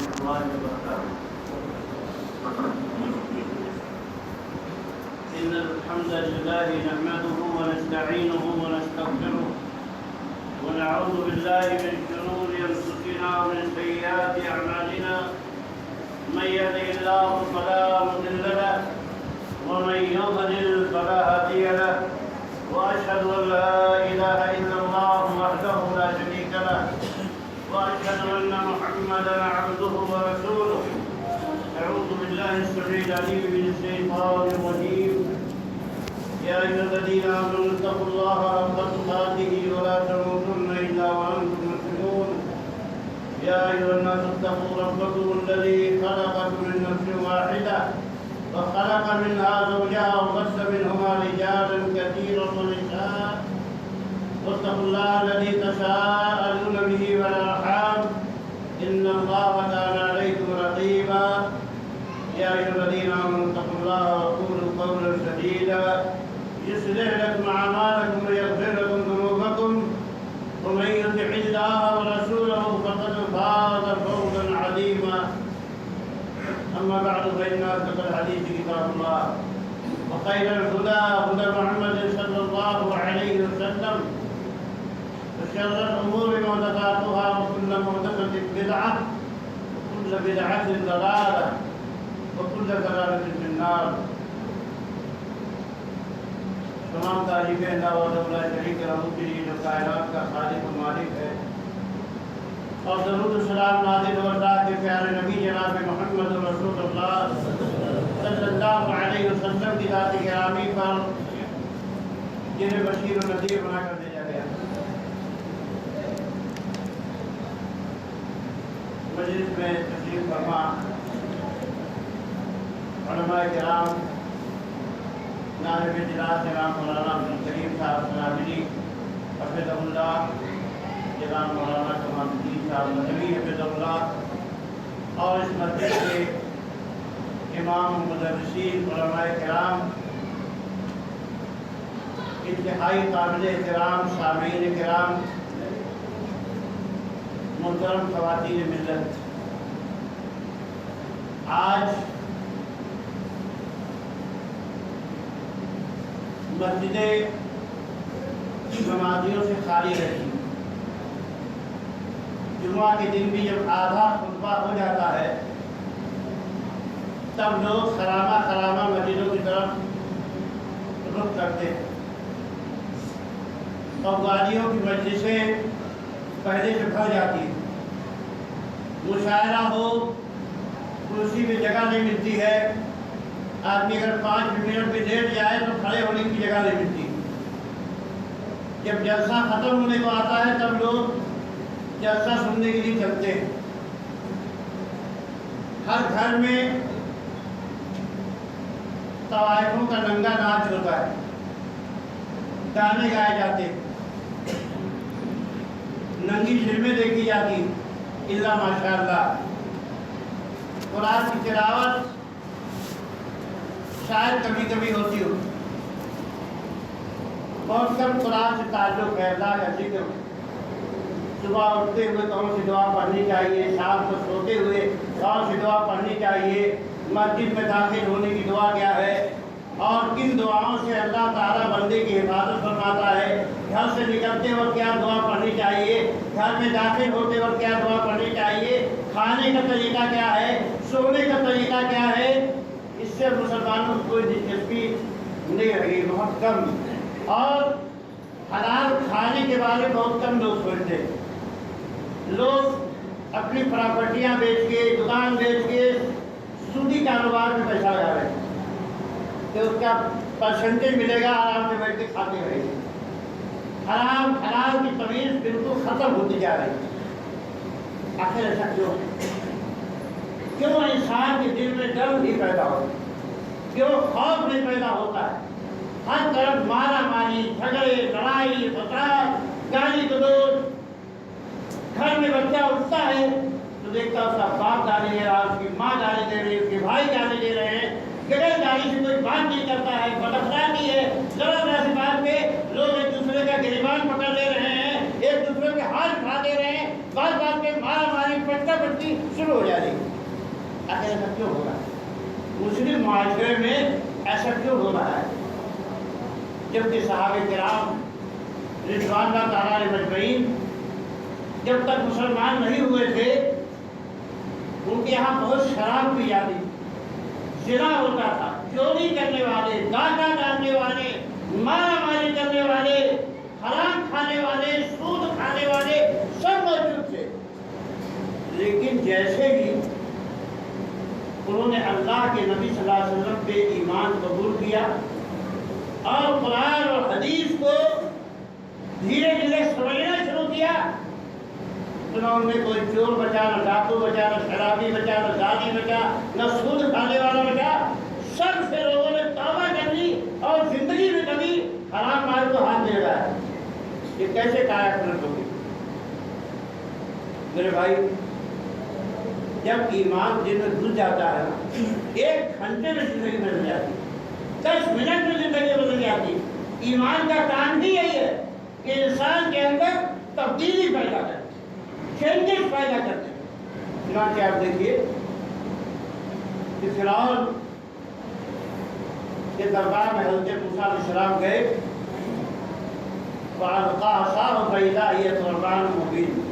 ورحمة الله وبركاته. إن الحمد لله نحمده ونستعينه ونستغفره ونعوذ بالله من شرور أنفسنا ومن سيئات أعمالنا. من يهده الله فلا مضل له ومن يضلل فلا هادي له، وأشهد أن لا إله إلا الله وحده لا شريك له، وأشهد أن محمدا عبده ورسوله. أعوذ بالله السميع العليم من الشيطان الرجيم. يا أيها الذين آمنوا اتقوا الله حق تقاته ولا تموتن إلا وأنتم مسلمون. يا أيها الناس اتقوا ربكم الذي خلقكم من نفس واحدة وخلق منها زوجها وبث منهما رجالا كثيرا ونساء، واتقوا الله الذي تساءلون به والأرحام إن الله كان عليكم رقيبا. يا أيها الذين آمنوا اتقوا الله وقولوا قولا سديدا يصلح لكم أعمالكم ويغفر لكم ذنوبكم، ومن يطع الله ورسوله فقد فاز فوزا عظيما. أما بعد فإن أصدق الحديث كتاب الله، وخير الهدى هدى محمد صلى الله عليه وسلم، وشر الأمور محدثاتها وكل محدثة بدعة وكل بدعة ضلالة وكل ضلالة في النار. تمام تعریفیں اللہ وحدہ لا شریک لہ کے لیے جو کائنات کا خالق و مالک ہے، اور درود و سلام نازل و اللہ کے پیارے نبی جناب محمد رسول اللہ صلی اللہ علیہ وسلم کی ذات گرامی پر جنہیں بشیر و نذیر بنا کر بھیجا گیا. مجلس میں تشریف فرما علماء کرام، نائب جناب جناب مولانا عبدالکریم صاحب سلاملی حفظ اللہ، جناب مولانا کمال الدین صاحب مدنی حفظ اللہ، اور اس مسجد کے امام مدرسین علماء کرام، انتہائی قابل احترام سامعین کرام، محترم خواتین ملت، آج مسجدیں نمازیوں سے خالی رہتی. جمعہ کے دن بھی جب آدھا خطبہ ہو جاتا ہے تب لوگ خرامہ خرامہ مسجدوں کی طرف رخ کرتے ہیں، اور گاڑیوں کی مجلسیں پہلے سے بھر جاتی ہیں. مشاعرہ ہو، کرسی پہ جگہ نہیں ملتی ہے، آدمی اگر 5 منٹ بھی لیٹ جائے تو کھڑے ہونے کی جگہ نہیں ملتی. جب جلسہ ختم ہونے کو آتا ہے تب لوگ جلسہ سننے کے لیے چلتے ہیں. ہر گھر میں طوائفوں کا ننگا ناچ ہوتا ہے، گانے گائے جاتے ہیں، ننگی فلمیں دیکھی جاتی الا ماشاءاللہ. قرآن کی تلاوت شاید کبھی کبھی ہوتی ہو، بہت کم قرآن سے تعلق ہے. اللہ کا ذکر صبح اٹھتے ہوئے کون سی دعا پڑھنی چاہیے، شام کو سوتے ہوئے کون سی دعا پڑھنی چاہیے، مسجد میں داخل ہونے کی دعا کیا ہے، اور کن دعاؤں سے اللہ تعالیٰ بندے کی حفاظت فرماتا ہے، گھر سے نکلتے وقت کیا دعا پڑھنی چاہیے، گھر میں داخل ہوتے وقت کیا دعا پڑھنی چاہیے، کھانے کا طریقہ کیا ہے، سونے کا طریقہ کیا ہے. اس سے مسلمانوں کو کوئی دلچسپی نہیں رہی، بہت کم. اور حلال کھانے کے بارے میں بہت کم لوگ سوچتے. لوگ اپنی پراپرٹیاں بیچ کے، دکان بیچ کے سودی کاروبار میں پیسہ لگا رہے ہیں کہ اس کا پرسنٹیج ملے گا، آرام سے بیٹھ کے کھاتے رہیں گے. حرام حلال کی تمیز بالکل ختم ہوتی جا رہی ہے. آخر ایسا کیوں انسان کے دل میں ڈر نہیں پیدا ہوتا، کیوں خوف نہیں پیدا ہوتا ہے؟ ہر طرف مارا ماری، جھگڑے، لڑائی، فساد، گالی گلوچ. گھر میں بچہ اٹھتا ہے تو دیکھتا اس کا باپ گالی دے رہا، اس کی ماں گالی دے رہی، اس کے بھائی گالی دے رہے ہیں، بغیر گالی سے کوئی بات نہیں کرتا ہے. بد اخلاقی ہے. ذرا ذرا سی بات پہ لوگ ایک دوسرے کا گریبان پکڑ لے رہے ہیں، ایک دوسرے کے ہاتھ اٹھا دے رہے ہیں، بات بات پہ مارا ماری، پٹا پٹی شروع شروع ہو جائے گی۔ آخر ایسا کیوں ہو رہا ہے؟ مسلم معاشرے میں ایسا کیوں ہو رہا ہے جبکہ صحابہ کرام رضوان اللہ تعالیٰ علیہ مجمعین جب تک مسلمان نہیں ہوئے تھے ان کے یہاں بہت شراب پی جاتی، زنا ہوتا تھا، چوری کرنے والے، ڈاکہ ڈالنے والے، مارا ماری کرنے والے، حرام کھانے والے، سود کھانے والے سب موجود تھے۔ لیکن جیسے ہی انہوں نے اللہ کے نبی صلی اللہ علیہ وسلم پہ ایمان قبول کیا اور قرآن اور حدیث کو دھیرے دھیرے سمجھنا شروع کیا، انہوں نے کوئی چور بچا، نہ ڈاکو بچا، نہ شرابی بچا، نہ زانی بچا، نہ سود کھانے والا بچا، سب سے لوگوں نے توبہ کر لی اور زندگی میں کبھی حرام مال کو ہاتھ دے رہا ہے۔ یہ کیسے کایا پلٹ ہوگی؟ میرے بھائی، جب ایمان دل میں گھل جاتا ہے نا، 1 گھنٹے میں زندگی بدل جاتی، 10 منٹ میں زندگی بدل جاتی۔ ایمان کا کام ہی یہی ہے کہ انسان کے اندر تبدیلی پیدا کرے، چینجز پیدا کرتے ہیں۔ چنانچہ آپ دیکھیے کہ فرعون کے دربار میں حضرت موسیٰ علیہ السلام گئے، فَأَلْقَىٰ عَصَاهُ فَإِذَا هِيَ ثُعْبَانٌ مُّبِينٌ۔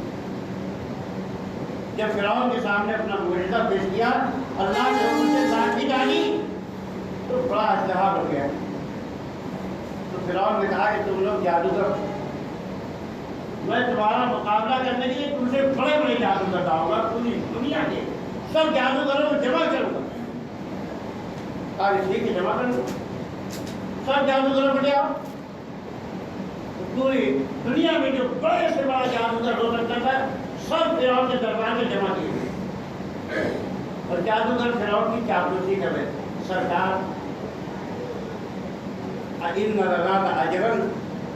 جب فرعون کے سامنے اپنا معجزہ پیش کیا، اللہ نے حکم سے لاٹھی ڈالی تو بڑا اژدہا بن گیا۔ تو فرعون نے کہا کہ تم لوگ جادوگر، میں تمہارا مقابلہ کرنے کے لیے تم سے بڑے بڑے جادوگر لاؤں گا، پوری دنیا کے سب جادوگروں کو جمع کروں گا۔ کہا ٹھیک ہے، جمع کروں گا، سب جادوگروں کو لے آؤ۔ پوری دنیا میں جو بڑے سے بڑا جادوگر ہو سکتا تھا سب فرعون کے دربار میں جمع کیے گئے، اور جادوگر فرعون کی چاپلوسی کر رہے تھے۔ سرکار، اِنَّ لَنَا لَأَجْرًا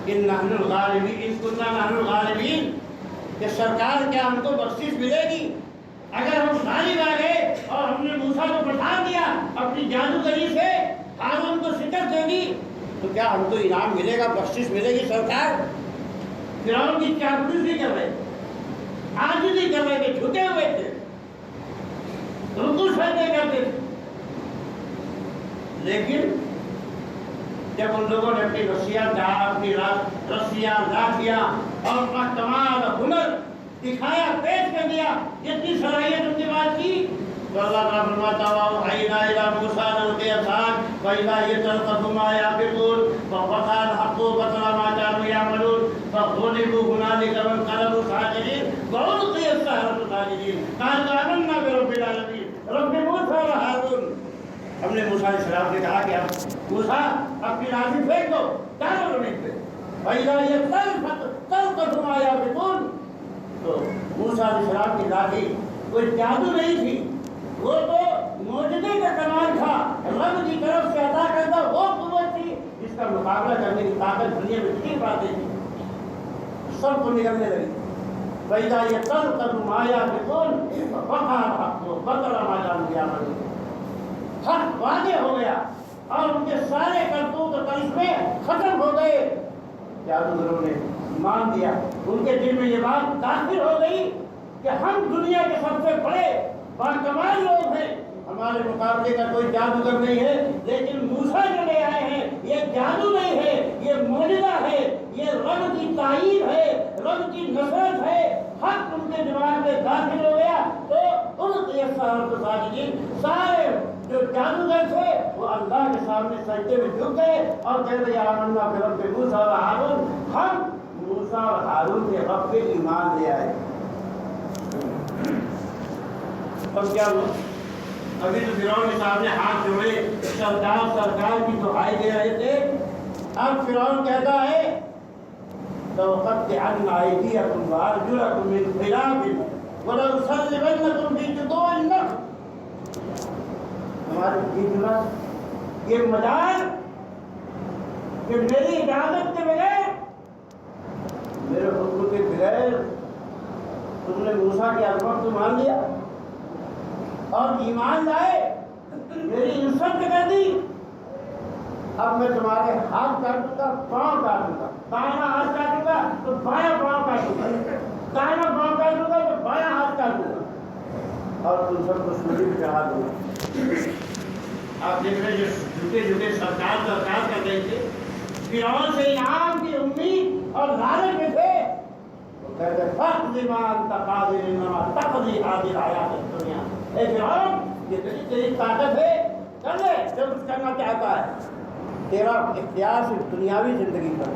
إِن نَحْنُ الْغَالِبِينَ إِذْ كُنَّا نَحْنُ الْغَالِبِينَ، کہ سرکار کیا ہم کو بخشش ملے گی اگر ہم غالب آ گئے اور ہم نے موسیٰ کو پٹھان دیا اپنی جادوگری سے، ہارون کو شکست دے دی تو کیا ہم کو انعام ملے گا، بخشش ملے گی؟ سرکار فرعون کی چاپلوسی کر رہے، عاجزی کر رہے تھے، جھکے ہوئے تھے، رکوع سجدے کرتے تھے۔ لیکن جب ان لوگوں نے اپنی رسیاں لاٹھیاں اور اپنا کمال ہنر دکھایا، پیش کر دیا، جتنی صلاحیت ان کے بعد کی، تو اللہ تعالیٰ فرماتا وَأَوْحَيْنَا إِلَىٰ مُوسَىٰ أَنِ أَلْقِ عَصَاكَ فَإِذَا هِيَ تَلْقَفُ مَا يَأْفِكُونَ فَوَقَعَ الْحَقُّ وَبَطَلَ مَا كَانُوا يَعْمَلُونَ فَغُلِبُوا هُنَالِكَ وَانقَلَبُوا صَاغِرِينَ وَأُلْقِيَ السَّحَرَةُ سَاجِدِينَ قَالُوا آمَنَّا بِرَبِّ الْعَالَمِينَ رَبِّ مُوسَىٰ وَهَارُونَ۔ ہم نے موسیٰ علیہ السلام سے کہا کہ اب موسیٰ اپنی لاٹھی پھینک دو، ڈالو زمین پہ، فَإِذَا هِيَ تَلْقَفُ مَا يَأْفِكُونَ۔ تو موسیٰ علیہ السلام کی لاٹھی کوئی جادو نہیں تھی، وہ تو معجزے کا کمال تھا، رب کی طرف سے عطا کردہ وہ قوت تھی جس کا مقابلہ کرنے کی طاقت دنیا میں کتنی باتیں تھی، سب کو نکلنے لگی۔ فَإِذَا هِيَ تَلْقَفُ مَا يَأْفِكُونَ وَوَقَعَ الْحَقُّ وَبَطَلَ مَا كَانُوا يَعْمَلُونَ۔ حق واضح ہو گیا اور ان کے سارے کرتوت اور کرشمے ختم ہو گئے۔ جادوگروں نے مان دیا، ان کے دل میں یہ بات داخل ہو گئی کہ ہم دنیا کے سب سے بڑے باکمال لوگ ہیں، ہمارے مقابلے کا کوئی جادوگر نہیں ہے۔ لیکن موسیٰ جو لے آئے ہیں یہ جادو نہیں ہے، یہ معجزہ ہے، یہ رب کی تائید ہے، رب کی نصرت ہے۔ حق ان کے دماغ میں داخل ہو گیا تو القی السحرۃ ساجدین، سارے جو جادوگر تھے وہ اللہ کے سامنے سجدے میں جھک گئے اور کہتے ہیں آمنا برب موسیٰ و ہارون، ہم موسیٰ اور ہارون کے رب پہ ایمان لے آئے۔ اور کیا ہوا؟ ابھی تو فرعون کے سامنے ہاتھ جوڑے سرکار کی دعائیں دے رہے تھے، اب فرعون کہتا ہے لَأُقَطِّعَنَّ أَيْدِيَكُمْ وَأَرْجُلَكُم مِّنْ خِلَافٍ وَلَأُصَلِّبَنَّكُمْ فِي جُذُوعِ النَّخْلِ۔ ہمارے خدمت یہ مجال کہ میری اجازت کے بغیر، میرے حکم کے بغیر تم نے موسیٰ کی عظمت کو مان لیا اور ایمان لائے، میری انسلٹ کر دی، اب میں تمہارے ہاتھ کاٹوں گا، پاؤں کاٹوں گا، دائنا ہاتھ کاٹوں گا تو بایاں پاؤں کاٹوں گا، دائنا پاؤں کاٹوں گا تو بایاں ہاتھ کاٹوں گا۔ اور تم سب کو سولی پہ چڑھا دوں گا۔ آپ دیکھ رہے جو جھکے جھکے سرکار کر رہے تھے، فرعون سے انعام کی امید اور لالچ میں تھے، وہ کہتے فقد ما انت قادر انما تقضی هذه الحیات الدنیا۔ اے فرعون، یہ تیری طاقت ہے، کر لے جو کچھ کرنا چاہتا ہے، تیرا اختیار صرف دنیاوی زندگی پر۔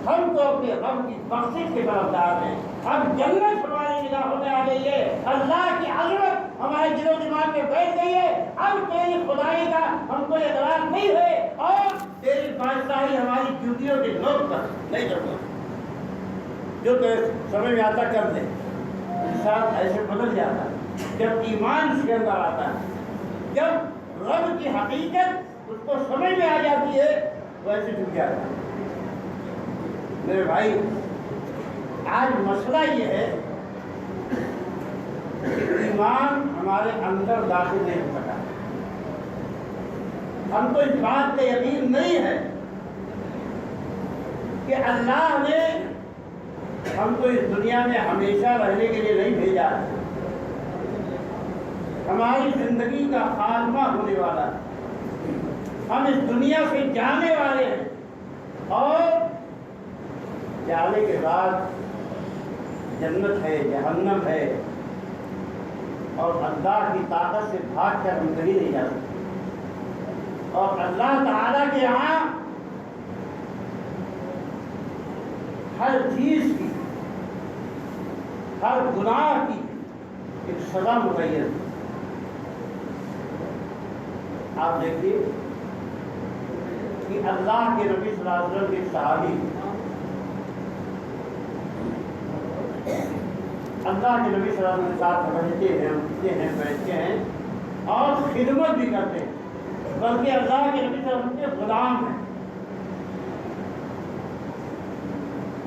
ہم تو اپنے رب کی بخشش کے طرفدار ہیں، اب جنت ہماری نگاہوں میں آ گئی ہے، اللہ کی عظمت ہمارے دل و دماغ میں بیٹھ گئی ہے، اب تیری خدائی کا ہم کو ادراک نہیں ہے اور تیری بادشاہی ہماری ڈیوٹیوں کے لوگ پر نہیں کرتا۔ جو سمجھ میں آتا کر دے، انسان ایسے بدل جاتا ہے جب ایمان اس کے اندر آتا ہے، جب رب کی حقیقت اس کو سمجھ میں آ جاتی ہے، وہ ایسے جھک جاتا ہے۔ میرے بھائی، آج مسئلہ یہ ہے کہ ایمان ہمارے اندر داخل نہیں ہو سکا۔ ہم کو اس بات کا یقین نہیں ہے کہ اللہ نے ہم کو اس دنیا میں ہمیشہ رہنے کے لیے نہیں بھیجا ہے، ہماری زندگی کا خاتمہ ہونے والا ہے، ہم اس دنیا سے جانے والے ہیں اور جانے کے بعد جنت ہے، جہنم ہے، اور اللہ کی طاقت سے بھاگ کر ہم کہیں نہیں جا سکتے، اور اللہ تعالیٰ کے یہاں ہر چیز کی، ہر گناہ کی ایک سزا مقرر ہے۔ آپ دیکھیے کہ اللہ کے نبی صلی اللہ علیہ وسلم کے صحابی اللہ کے نبی صلی اللہ علیہ وسلم کے ساتھ رہتے ہیں، اٹھتے ہیں، بیٹھتے ہیں اور خدمت بھی کرتے ہیں، بلکہ اللہ کے نبی صلی اللہ علیہ وسلم کے غلام ہیں۔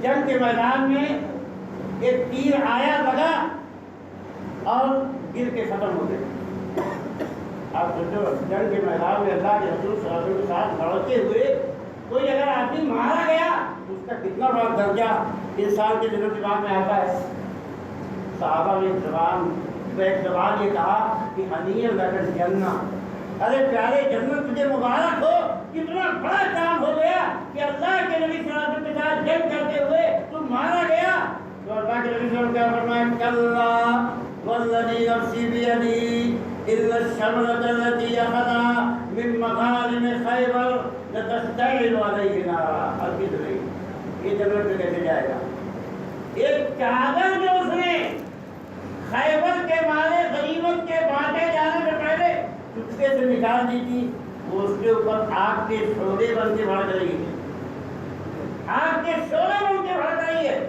جنگ کے میدان میں ایک تیر آیا، لگا اور گر کے ختم ہو گئے۔ آپ سوچو، جنگ کے میدان میں اللہ کے رسول صلی اللہ علیہ وسلم کے ساتھ لڑتے ہوئے کوئی اگر آدمی مارا گیا تو اس کا کتنا بڑا درجہ انسان کے دل و دماغ میں آتا ہے۔ صحابہ نے ایک زبان یہ کہا کہ حنیّ لک الجنہ، ارے پیارے جنت تجھے مبارک ہو، کتنا بڑا کام ہو گیا کہ اللہ کے نبی صلی اللہ علیہ وسلم کے ساتھ جنگ کرتے ہوئے تم مارا گیا۔ تو اللہ کے نبی صلی اللہ علیہ وسلم کیا فرمایا، کلا والذی نفسی بیدی الا الشمرۃ التي اخذها من مغانم خیبر لتشتعل علیہ نارا۔ ہرگز نہیں، یہ جنت میں کیسے جائے گا؟ ایک چادر جو اس نے خیبر کے مالے غنیمت کے بانٹے جانے سے پہلے چپکے سے نکال دی تھی، وہ اس کے اوپر آگ کے شعلے بن کے بھڑک رہی ہے، آگ کے شعلے بن کے بھڑک رہی ہے۔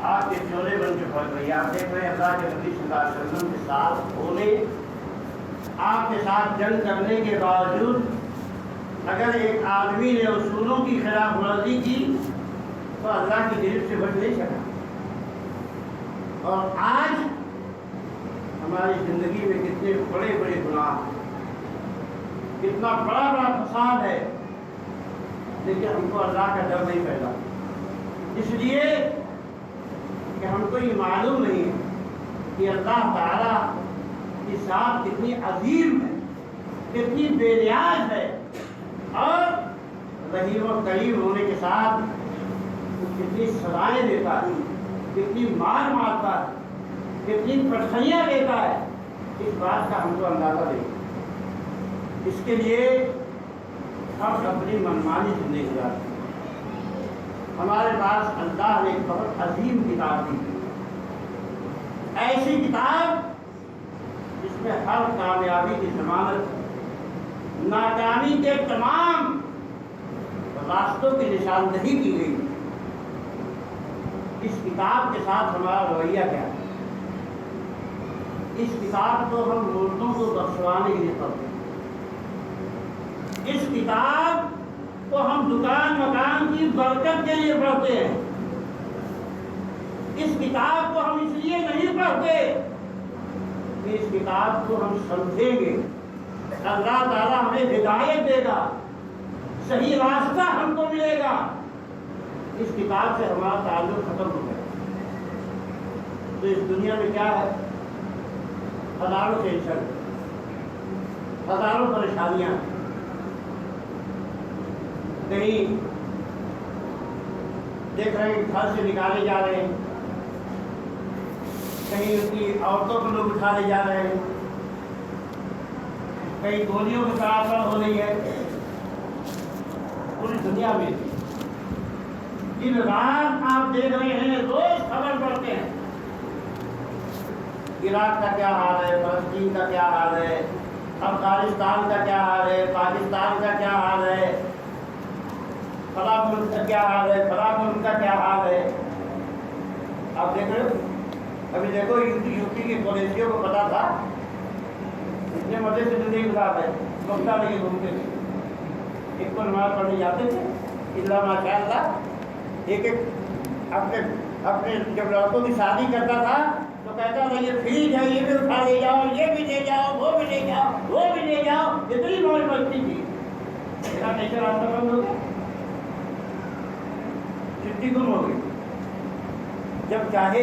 آپ کے شعلے بن کے بھڑک رہی ہے۔ آپ دیکھ رہے ہیں اللہ کے نبی صلی اللہ علیہ وسلم کے ساتھ ہونے، آپ کے ساتھ جنگ کرنے کے باوجود اگر ایک آدمی نے اصولوں کی خلاف ورزی کی تو اللہ کی گرفت سے بچ نہیں سکا۔ اور آج ہماری زندگی میں کتنے بڑے بڑے گناہ، کتنا بڑا بڑا فساد ہے، لیکن ہم کو اللہ کا ڈر نہیں پھیلا، اس لیے کہ ہم کو یہ معلوم نہیں ہے کہ اللہ تعالیٰ کی ذات کتنی عظیم ہے، کتنی بے نیاز ہے، اور رحیم و کریم ہونے کے ساتھ کتنی سزائیں دیتا ہے، کتنی مار مارتا ہے، کتنی پٹھنیاں دیتا ہے، اس بات کا ہم کو اندازہ نہیں۔ اس کے لیے ہم اپنی منمانی زندگی گزارتے ہیں۔ ہمارے پاس اللہ نے ایک بہت عظیم کتاب دی، ایسی کتاب جس میں ہر کامیابی کی ضمانت، ناکامی کے تمام راستوں کی نشاندہی کی گئی۔ اس کتاب کے ساتھ ہمارا رویہ کیا ہے؟ اس کتاب کو ہم مردوں کو بخشوانے کے لیے پڑھتے ہیں۔ اس کتاب تو ہم دکان مکان کی برکت کے لیے پڑھتے ہیں، اس کتاب کو ہم اس لیے نہیں پڑھتے کہ اس کتاب کو ہم سمجھیں گے، اللہ تعالیٰ ہمیں ہدایت دے گا، صحیح راستہ ہم کو ملے گا، اس کتاب سے ہمارا تعلق ختم ہو گیا۔ تو اس دنیا میں کیا ہے؟ ہزاروں ٹینشن، ہزاروں پریشانیاں، کہیں دیکھ رہے ہیں گھر سے نکالے جا رہے ہیں، کہیں ان کی عورتوں کو لوگ اٹھا لے جا رہے ہیں، کہیں گولیوں کی سراسر ہو رہی ہے، پوری دنیا میں دن رات آپ دیکھ رہے ہیں، روز خبر پڑھتے ہیں، عراق کا کیا حال ہے، فلسطین کا کیا حال ہے، افغانستان کا کیا حال ہے، پاکستان کا کیا حال ہے، فلاں ملک کا کیا حال ہے، فلاں ملک کا کیا حال ہے۔ آپ دیکھ رہے ہو، ابھی دیکھو یوپی کی پولیسیوں کو پتا تھا اتنے مزے سے زندگی گزارتے گفتہ نہیں گھومتے تھے، ایک کو نماز پڑھنے جاتے تھے، اللہ ماشاء اللہ، ایک اپنے جب لڑکوں کی شادی کرتا تھا تو کہتا تھا یہ فریج ہے، یہ بھی اٹھا لے جاؤ، یہ بھی لے جاؤ، وہ بھی لے جاؤ، وہ بھی لے جاؤ، اتنی موج مستی تھی۔ میرا نیچر راستہ بند ہو گیا، چھٹی گم ہو گئی، جب چاہے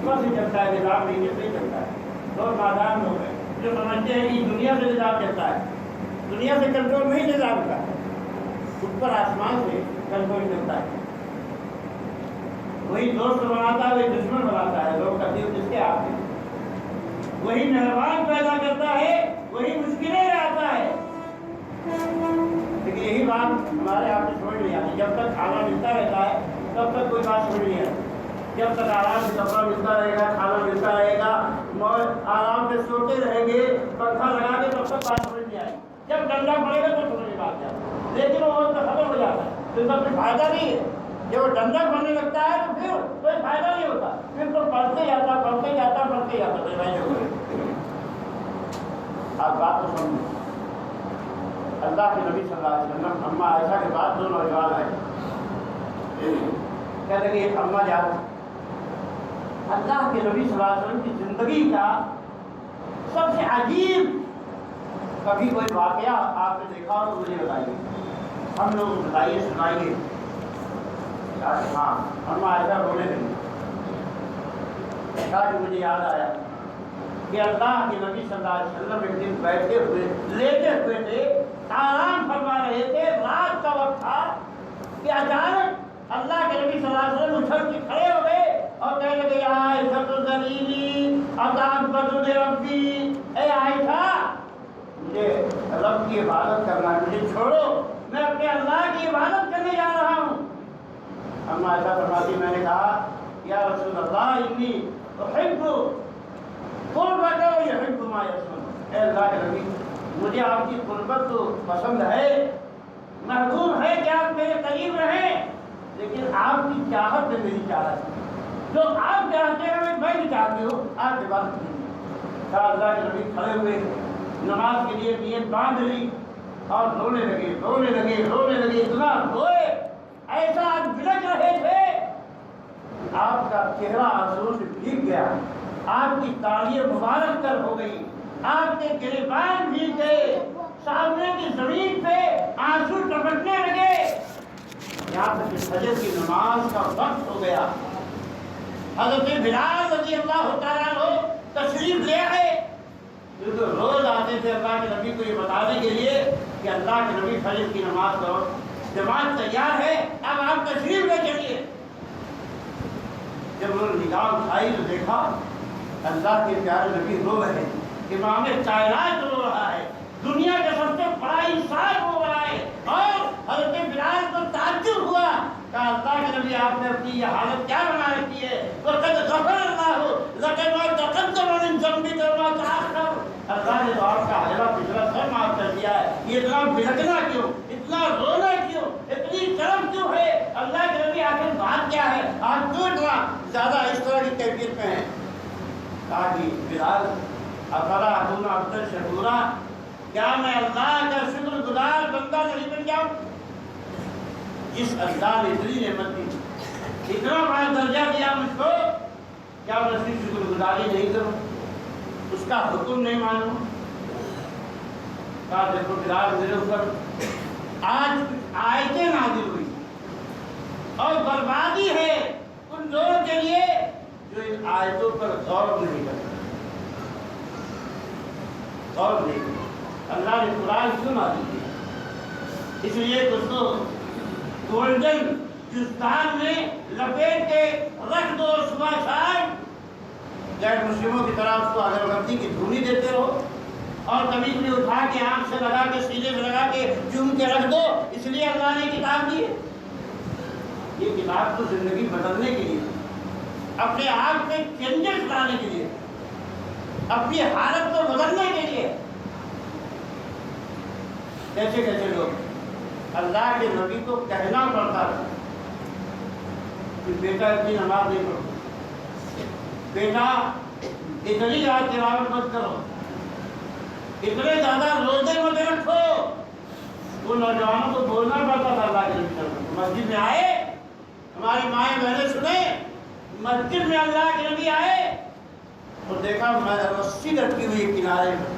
سے چلتا ہے، نظام نہیں سے چلتا ہے، اور نادان ہو گئے جو سمجھتے ہیں کہ دنیا سے نظام چلتا ہے، دنیا سے کنٹرول نہیں نظام کا، اوپر آسمان سے کنٹرول چلتا ہے، وہی دوست بناتا ہے، وہی دشمن بناتا ہے، لوگ تقدیر جس کے ہاتھ میں، وہی مہربان پیدا کرتا ہے، وہی مشکلیں لاتا ہے۔ لیکن یہی بات ہمارے آپ میں سمجھ نہیں آتی، جب تک کھانا ملتا رہتا ہے تب تک کوئی بات سمجھ نہیں آتی، جب تک آرام سے کپڑا ملتا رہے گا، کھانا ملتا رہے گا، آرام سے سوتے رہیں گے، پنکھا لگا کے تب تک بات سمجھ نہیں آئے، جب ڈنڈا پڑے گا تو سمجھ میں بات جاتا، لیکن وہ وقت ختم ہو جاتا ہے، پھر سب کچھ فائدہ نہیں ہے۔ جب وہ ڈنڈا پڑنے لگتا ہے تو پھر کوئی فائدہ نہیں ہوتا، پھر تو پڑھتے جاتا پڑھتے جاتا پڑھتے جاتا۔ آپ بات تو سمجھیں، اللہ کے نبی صلی اللہ علیہ وسلم، اماں عائشہ کے بعد دو نوجوان ہیں، کہتے ہیں کہ اماں جان، اللہ کے نبی صلی اللہ علیہ وسلم کی زندگی کا سب سے عجیب کبھی کوئی واقعہ آپ نے دیکھا ہو تو مجھے بتائیے، ہم لوگ بتائیے، سنائیے۔ ہاں، اماں عائشہ رونے لگی، کہ مجھے یاد آیا کہ اللہ کے نبی صلی اللہ علیہ وسلم ایک دن بیٹھے ہوئے لیٹے ہوئے تھے، آرام فرما رہے تھے، رات کا وقت تھا کہ اچانک اللہ کے نبی صلی اللہ علیہ وسلم اچھل کے کھڑے ہو گئے اور کہنے لگے، یا عائشہ ذلیلی اتعبد ربی، اے عائشہ مجھے رب کی عبادت کرنا ہے، مجھے چھوڑو، میں اپنے اللہ کی عبادت کرنے جا رہا ہوں۔ اماں عائشہ فرماتی، میں نے کہا یا رسول اللہ انی احب قربک و یحب ما یسن، اے اللہ کے نبی مجھے آپ کی قربت تو پسند ہے، محبوب ہے کہ آپ میرے قریب رہیں، لیکن آپ کی چاہت میں میری چاہت ہے، جو آپ چاہتے ہیں میں نہیں چاہتی ہوں، آپ کی بات نہیں۔ کہا اللہ کے نبی کھڑے ہوئے، نماز کے لیے نیت باندھ لی اور رونے لگے رونے لگے رونے لگے، اتنا روئے ایسا آپ بلک رہے تھے، آپ کا چہرہ آنسو سے بھیگ گیا، آپ کی تالیاں مبارک تر ہو گئی، آپ کے گریبان بھیگ گئے، سامنے کی زمین پہ آنسو ٹپکنے لگے، یہاں تک کہ فجر کی نماز کا وقت ہو گیا۔ حضرت بلال رضی اللہ تعالیٰ عنہ تشریف لے آئے، کیونکہ روز آتے تھے اللہ کے نبی کو یہ بتانے کے لیے کہ اللہ کے نبی فجر کی نماز کا وقت، جماعت تیار ہے، اب آپ تشریف لے چلیے۔ جب انہوں نے نگاہ اٹھائی تو دیکھا اللہ کے پیارے نبی رو رہے ہیں، امام کائنات رو رہا ہے، دنیا کا سب سے بڑا انسان رو رہا ہے، اور حضرت بلال کو تعجب ہوا، کہا اللہ کے نبی آپ نے اپنی یہ حالت کیا بنا رکھی ہے؟ وَقَدْ غَفَرَ اللَّهُ لَكَ مَا تَقَدَّمَ مِن ذَنبِكَ وَمَا تَأَخَّرَ، اللہ نے تو آپ کا اگلا پچھلا سب معاف کر دیا ہے، یہ اتنا بھڑکنا کیوں، اتنا رونا کیوں، اتنی شرم کیوں ہے؟ اللہ کے نبی آخر بات کیا ہے؟ آپ کیوں اتنا زیادہ اس طرح کی کیفیت میں ہیں؟ کہا کہ بلال افلا اکون عبدا شکورا، کیا میں اللہ کا شکر گزار بندہ نہیں بن جاؤں؟ جس اللہ نے اتنی نعمت دی، اتنا بڑا درجہ دیا مجھ کو، کیا میں اس کی شکر گزاری نہیں کروں، اس کا حکم نہیں مانوں؟ کہا دیکھو بلال میرے اوپر آج آیتیں نازل ہوئی اور بربادی ہے ان لوگوں کے لیے جو ان آیتوں پر غور نہیں کرتے، غور نہیں کرتے۔ اللہ نے قرآن کیوں نازل کیا؟ اس لیے کہ اس کو گولڈن جستان میں لپیٹ کے رکھ دو، صبح شام غیر مسلموں کی طرح اس کو اگربتی کی دھونی دیتے رہو، اور کبھی بھی اٹھا کے آنکھ سے لگا کے سینے سے لگا کے چوم کے رکھ دو۔ اس لیے اللہ نے کتاب دی ہے۔ یہ کتاب تو زندگی بدلنے کے لیے، اپنے آپ میں چینجز لانے کے لیے، اپنی حالت کو بدلنے کے لیے۔ کیسے کیسے لوگ اللہ کے نبی کو کہنا پڑتا تھا کہ بیٹا اتنی نماز نہیں پڑھو، بیٹا اتنی رات تلاوت مت کرو، اتنے زیادہ روزے مت رکھو۔ وہ نوجوانوں کو بولنا پڑتا تھا اللہ کے نبی صلی اللہ علیہ وسلم۔ مسجد میں آئے، ہماری مائیں بہنیں سنیں، مسجد میں اللہ کے نبی آئے اور دیکھا رسی لٹکی ہوئی کنارے میں۔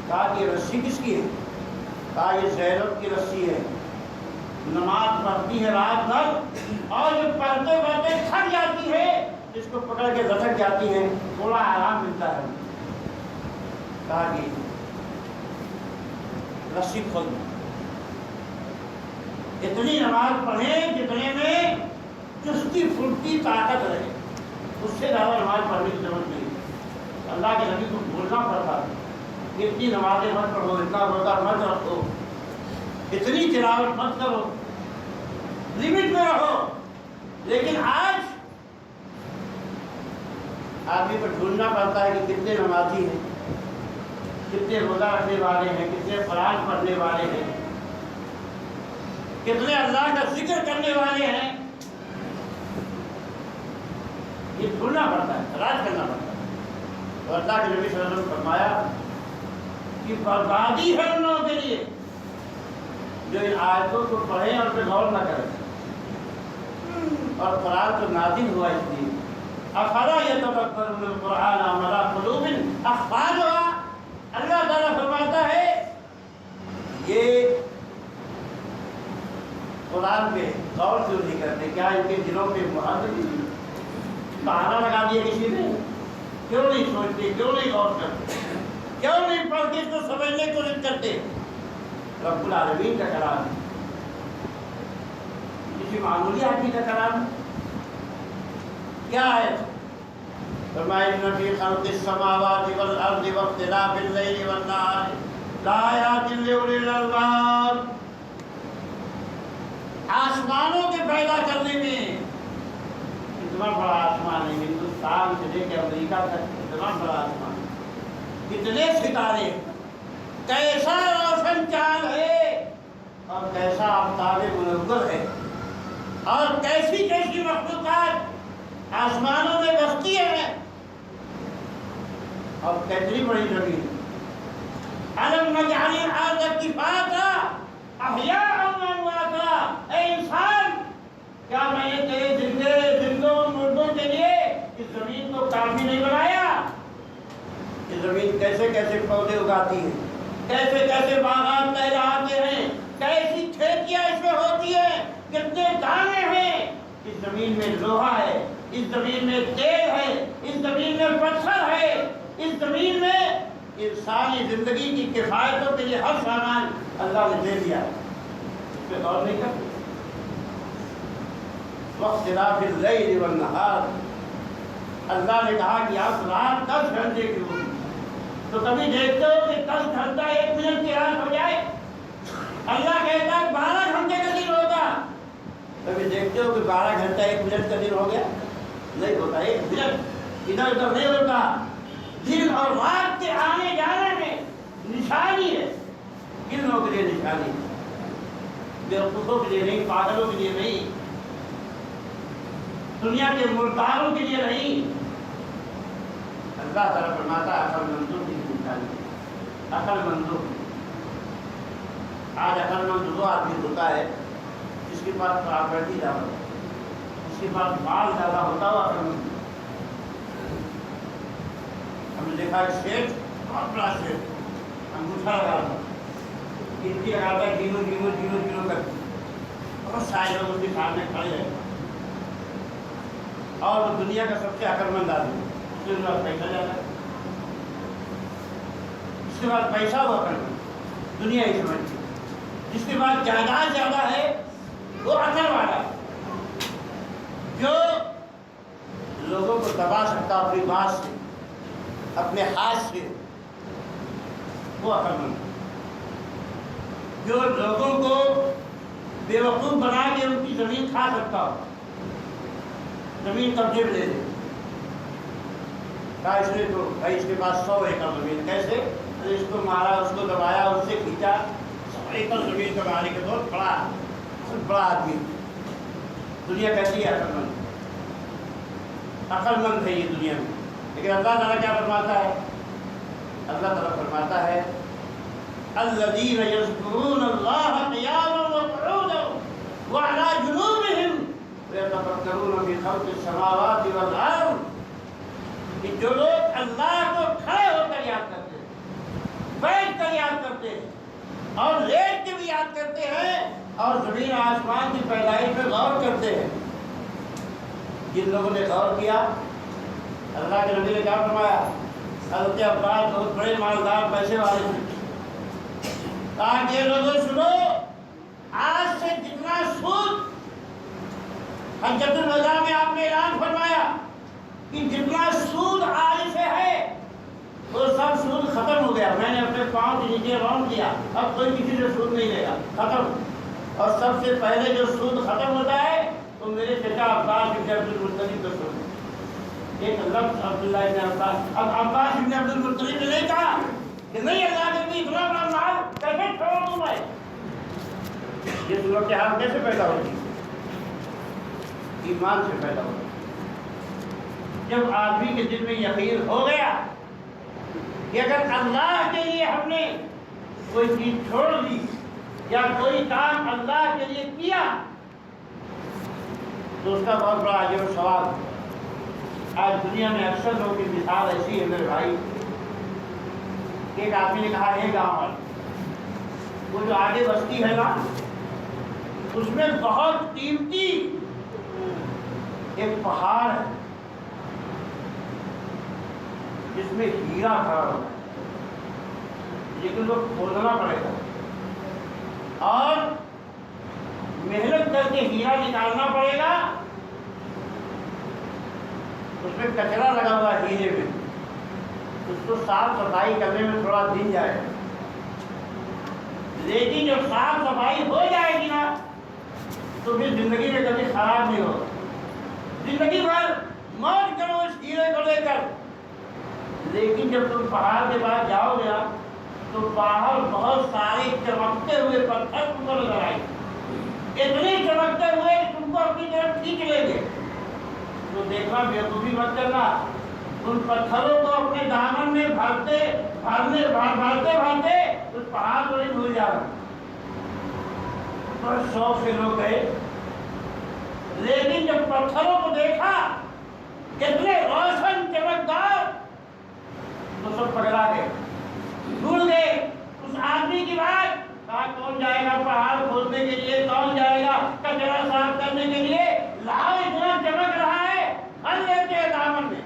کہا کہ یہ رسی کس کی ہے؟ کہا یہ زینب کی رسی ہے، نماز پڑھتی ہے رات بھر اور جو پڑھتے پڑھتے تھک جاتی ہے، جس کو پکڑ کے لٹک جاتی ہے، تھوڑا آرام ملتا ہے۔ کہا کہ رسی کھول دو، اتنی نماز پڑھیں جتنے میں چستی پھرتی طاقت رہے، اس سے زیادہ نماز پڑھنے کی ضرورت نہیں۔ اللہ کے نبی کو بولنا پڑتا، اتنی نمازیں مت پڑھو، اتنا روزہ مت رکھو، اتنی تلاوت مت کرو، لمٹ میں رہو۔ لیکن آج آدمی کو ڈھونڈنا پڑتا ہے کہ کتنے نمازی ہیں، کتنے روزہ رکھنے والے ہیں، کتنے قرآن پڑھنے والے ہیں، کتنے اللہ کا ذکر کرنے والے ہیں۔ یہ ڈھونڈنا پڑتا ہے، تلاش کرنا پڑتا ہے۔ اور اللہ کے نبی صلی اللہ علیہ وسلم نے فرمایا کہ بربادی ہے ان لوگوں کے لیے جو ان آیتوں کو پڑھیں اور پہ غور نہ کریں۔ اور قرآن تو نازل ہوا اس لیے افلا یتدبرون القرآن ام علی قلوب اقفالها۔ اللہ تعالیٰ فرماتا ہے یہ قرآن پہ غور کیوں نہیں کرتے؟ کیا ان کے دلوں پہ مہر نہیں؟ بہانہ لگا دیا کسی نے؟ کیوں نہیں سوچتے، کیوں نہیں غور کرتے، کیوں نہیں پڑھ کے اس کو سمجھنے کی کوشش کرتے؟ رب العالمین کا کلام ہے، کسی معمولی آدمی کا کلام کیا ہے؟ فرمایا ان فی خلق السماوات والارض واختلاف اللیل والنہار لآیات لأولی الالباب۔ آسمانوں کے پیدا کرنے میں، اتنا بڑا آسمان ہے، ہندوستان سے لے کے امریکہ تک اتنا بڑا آسمان، کتنے ستارے، کیسا روشن چاند ہے اور کیسا آفتاب منور ہے، اور کیسی کیسی مخلوقات آسمانوں میں بستی ہے، اور کتنی بڑی زمین۔ الم نجعل الارض کفاتا احیاء وامواتا۔ اے انسان، کیا میں نے تیرے زندوں اور مردوں کے لیے اس زمین کو کافی نہیں بنایا؟ یہ زمین کیسے کیسے پودے اگاتی ہے، کیسے کیسے باغات لہراتے ہیں، کیسی کھیتیاں اس میں ہوتی ہیں، کتنے دانے ہیں۔ اس زمین میں لوہا ہے، اس زمین میں تیل ہے، اس زمین میں پتھر ہے، اس زمین میں انسانی زندگی کی کفایتوں کے لیے ہر سامان اللہ نے دے دیا، اس پہ غور نہیں کرتے۔ واختلاف اللیل والنہار، اللہ نے کہا کہ آپ رات 10 گھنٹے کی ہوگی، تو کبھی دیکھتے ہو کہ 10 گھنٹہ 1 منٹ کی رات ہو جائے؟ اللہ کہتا ہے 12 گھنٹے کا دن ہوگا، کبھی دیکھتے ہو کہ 12 گھنٹہ 1 منٹ کا دن ہو گیا؟ نہیں ہوتا، 1 منٹ ادھر ادھر نہیں ہوتا۔ دن اور رات کے آنے جانے میں نشانی ہے، کن لوگوں کے لیے نشانی ہے، بیوقوفوں کے لیے نہیں، پاگلوں کے لیے نہیں، دنیا کے مرداروں کے لیے نہیں۔ اللہ تعالیٰ فرماتا ہے عقل مندوں کی نشانی، عقل مندوں۔ آج عقل مند وہ آدمی ہوتا ہے کے پاس پراپرٹی زیادہ ہوتا ہے، اس کے پاس مال زیادہ ہوتا ہوا عقلمند۔ ہم نے دیکھا ہے شیخ، بہت بڑا شیخ، انگوٹھا لگا تھا، گنتی لگاتا ہے 0 کر، بہت سارے لوگ اس کے سامنے کھڑے رہتے اور وہ دنیا کا سب سے عقلمند آدمی، اس کے بعد پیسہ زیادہ ہے، اس کے بعد پیسہ وہ عقلمند، دنیا ہی سمجھتی، جس کے بعد جائیداد زیادہ ہے وہ عقل والا ہے، جو لوگوں کو دبا سکتا اپنی بات سے، اپنے ہاتھ سے، وہ عقلمند ہے، جو لوگوں کو بے وقوف بنا کے ان کی زمین کھا سکتا ہو، زمین قبضے میں لے لے، کہا اس نے تو بھائی اس کے پاس 100 ایکڑ زمین، کیسے؟ اس کو مارا، اس کو دبایا، اس سے کھینچا، 100 ایکڑ زمین کمانے کے بہت بڑا آدمی، دنیا کہتی ہے عقل مند ہے یہ دنیا میں، لیکن اللہ تعالیٰ کیا فرماتا ہے؟ اللہ تعالیٰ فرماتا ہے الذین یذکرون اللہ قیاما وقعودا وعلی جنوبہم ویتفکرون فی خلق السماوات والارض، کہ جو لوگ اللہ کو کھڑے ہو کر یاد کرتے ہیں، بیٹھ کر یاد کرتے ہیں، اور لیٹ کے بھی یاد کرتے ہیں، اور زمین آسمان کی پیدائش میں غور کرتے ہیں، جن لوگوں نے غور کیا، اللہ کے نبی نے کیا فرمایا؟ حضرت عباس بہت بڑے مالدار پیسے والے تھے، کہا کہ لوگوں سنو، آج سے جتنا سود، حجۃ الوداع میں آپ نے اعلان فرمایا کہ جتنا سود آج سے ہے وہ سب سود ختم ہو گیا، میں نے اپنے پاؤں کے نیچے راؤنڈ کیا، اب کوئی کسی سے سود نہیں لے گا، ختم۔ اور سب سے پہلے جو سود ختم ہوتا ہے تو میرے چچا عباس بن عبد المطلب کا سود۔ ایک لفظ عبداللہ بن عباس، اب عباس بن عبد المطلب نے نہیں کہا کہ نہیں اللہ کے نبی اتنا بڑا مال کیسے چھوڑ دوں میں، یہ صورتحال کیسے پیدا ہوتی؟ ایمان سے پیدا ہوتی۔ جب آدمی کے دل میں یقین ہو گیا کہ اگر اللہ کے لیے ہم نے کوئی چیز چھوڑ دی یا کوئی کام اللہ کے لیے کیا تو اس کا بہت بڑا اجر و ثواب۔ آج دنیا میں اکثر لوگوں کی مثال ایسی ہے میرے بھائی، ایک آدمی نے کہا ہے گاؤں والے، وہ جو آگے بستی ہے نا اس میں بہت قیمتی ایک پہاڑ ہے جس میں ہیرا کھڑا ہوتا ہے، لیکن وہ کھودنا پڑے گا اور محنت کر کے ہیرا نکالنا پڑے گا، اس میں کچرا لگا ہوا ہیرے میں، اس کو صاف صفائی کرنے میں تھوڑا دن جائے گا، لیکن جب صاف صفائی ہو جائے گی نا تو پھر زندگی میں کبھی خراب نہیں ہوگا، زندگی بھر موج کرو اس ہیرے کو لے کر۔ لیکن جب تم پہاڑ کے پاس جاؤ گے تو باہر بہت سارے چمکتے ہوئے پتھر تم کو نظر آئے، اتنے چمکتے ہوئے کہ تم کو اپنی طرف کھینچ لیں گے، تو دیکھنا بیوقوفی مت کرنا، ان پتھروں کو اپنے دامن میں بھرتے اس پہاڑ کو نہیں بھول جانا۔ بڑے شوق سے لوگ گئے، لیکن جب پتھروں کو دیکھا اتنے روشن چمکدار تو سب پگلا گئے، بھول گئے اس آدمی کی بات، کہا کون جائے گا پہاڑ کھودنے کے لیے، کون جائے گا کچرا صاف کرنے کے لیے، لاؤ اتنا چمک رہا ہے ہر لیتے ہیں دامن میں،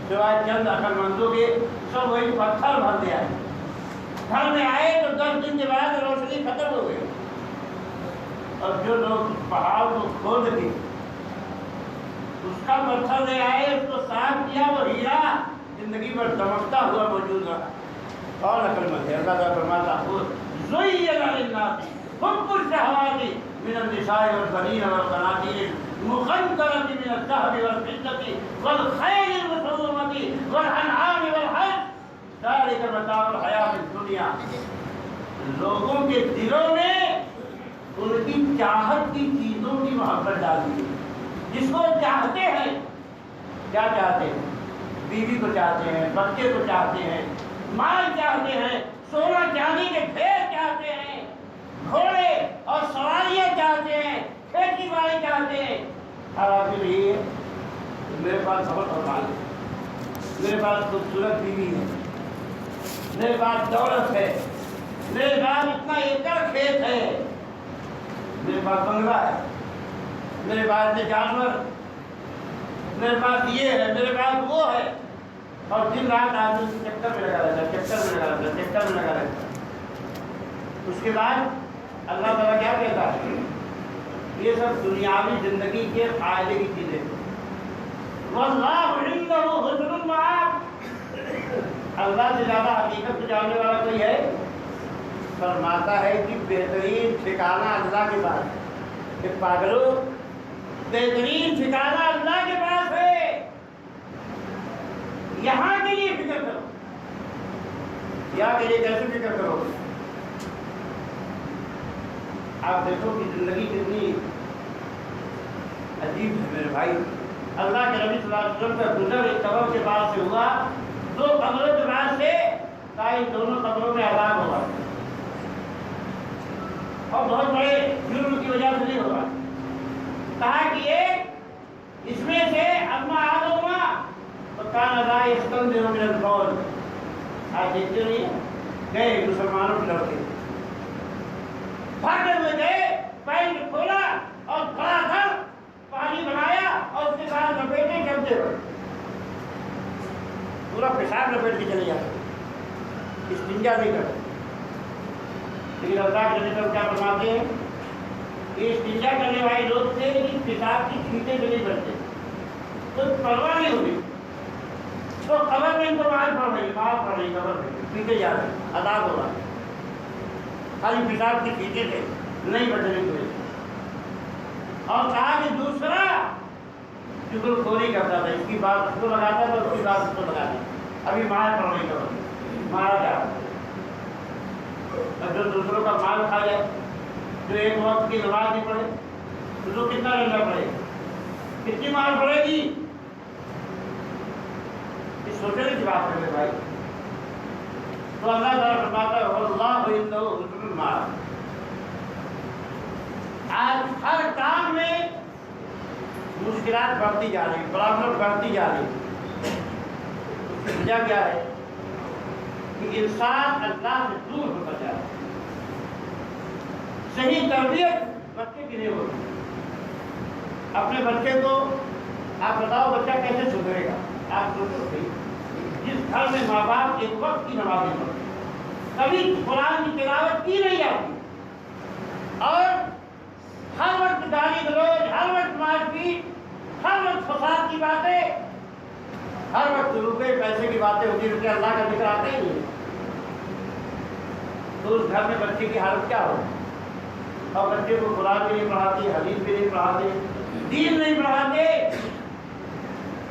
سوائے چند عقل مندوں کے سب وہی پتھر بھر دیا ہے۔ گھر میں آئے تو 10 دن کے بعد روشنی ختم ہو گئی، اور جو لوگ پہاڑ کو کھود کے اس کا پتھر لے آئے، اس کو صاف کیا، وہ ہیرا زندگی پر دمکتا ہوا موجود رہا۔ اور عقل مند ہے، اللہ تعالیٰ فرماتا ہے زُيِّنَ لِلنَّاسِ حُبُّ الشَّهَوَاتِ مِنَ النِّسَاءِ وَالْبَنِينَ وَالْقَنَاطِيرِ الْمُقَنطَرَةِ مِنَ الذَّهَبِ وَالْفِضَّةِ وَالْخَيْلِ الْمُسَوَّمَةِ وَالْأَنْعَامِ وَالْحَرْثِ ذَلِكَ مَتَاعُ الْحَيَاةِ الدُّنْيَا، لوگوں کے دلوں میں ان کی چاہت کی چیزوں کی محبت ڈالی ہے، جس کو چاہتے ہیں، کیا چاہتے ہیں؟ بیوی کو چاہتے ہیں، بچے کو چاہتے ہیں، مال چاہتے ہیں، سونا چاندی کے ڈھیر چاہتے ہیں، گھوڑے اور سواریاں حالانکہ نہیں ہے، میرے پاس بہت اولاد ہے، میرے پاس خوبصورت بیوی ہے، میرے پاس دولت ہے، میرے پاس اتنا ایکڑ کھیت ہے، میرے پاس بنگلہ ہے، میرے پاس یہ جانور، میرے پاس یہ ہے، میرے پاس وہ ہے، اور دن رات آدمی چکر میں لگا رہتا ہے، چکر میں لگا رہتا ہے، چکر میں لگا رہتا ہے۔ اس کے بعد اللہ تعالیٰ کیا کہتا ہے؟ یہ سب دنیاوی زندگی کے فائدے کی چیزیں ہیں۔ واللہ عنده حسن المآب، اللہ سے زیادہ حقیقت کو جاننے والا کوئی ہے؟ فرماتا ہے کہ بہترین ٹھکانہ اللہ کے پاس ہے۔ کہ پاگلو، بہترین ٹھکانہ اللہ کے پاس ہے، یہاں کے لیے فکر کرو، یہاں کے لیے کیسے فکر کرو؟ آپ دیکھو کہ زندگی کتنی عجیب ہے میرے بھائی۔ اللہ کے نبی صلی اللہ علیہ وسلم کا گزر ایک قبر کے پاس سے ہوا، دو قبروں کے بعد سے تاکہ دونوں قبروں میں عذاب ہوگا، اور بہت بڑے جرم کی وجہ سے نہیں ہوگا۔ کہا کہ ایک اس میں سے اما آدما کان لا یستنزہ من القول، آج دیکھتے نہیں گئے مسلمانوں کے لڑکے بھاگے ہوئے گئے، پینٹ کھولا اور کھڑا کر پانی بنایا اور اس کے ساتھ لپیٹے چلتے ہوئے پورا پیشاب لپیٹ کے چلے جاتے، استنجا نہیں کرتے۔ لیکن اللہ کے نبی کیا فرماتے ہیں؟ یہ استنجا کرنے والے لوگ تھے لیکن پیشاب کی چھینٹیں بھی نہیں بنتے، تو پرواہ نہیں ہوئی، تو قبر میں ان کو مار پڑ رہی، قبر میں پیٹے جا رہے، عذاب ہو رہا، خالی پیشاب کی چھینٹیں تھے، نہیں بچنے کی وجہ۔ اور کہا کہ دوسرا چغل خوری کرتا تھا، اس کی بات اس کو لگاتا تھا، اس کی بات اس کو لگاتا، ابھی مار پڑ رہی قبر، مارا جا رہا۔ اب جو دوسروں کا مال کھا جائے، جو ایک وقت کی نماز نہیں پڑھے، تو جو کتنا لینا پڑے گا، کتنی مال پڑے گی؟ یہ سوچنے کی بات ہے بھائی۔ تو اللہ تعالیٰ فرماتا ہے واللہ عنده حسن المآب۔ آج ہر کام میں مشکلات بڑھتی جا رہی، پرابلم بڑھتی جا رہی، اس کی وجہ کیا ہے؟ کہ انسان اللہ سے دور ہوتا جا رہا ہے، صحیح تربیت بچے کی نہیں ہوتی۔ اپنے بچے کو آپ بتاؤ بچہ کیسے سدھرے گا؟ آپ سوچو صحیح، جس گھر میں ماں باپ ایک وقت کی نماز نہیں پڑھتے، کبھی قرآن کی تلاوت کی نہیں آتی، اور ہر وقت گالی گلوچ، ہر وقت مار پیٹ، ہر وقت فساد کی باتیں، ہر وقت روپے پیسے کی باتیں ہوتی رہتی، اللہ کا ذکر آتا ہی نہیں، تو اس گھر میں بچے کی حالت کیا ہو؟ اور بچے کو قرآن بھی نہیں پڑھاتے، حدیث بھی نہیں پڑھاتے، دین نہیں پڑھاتے۔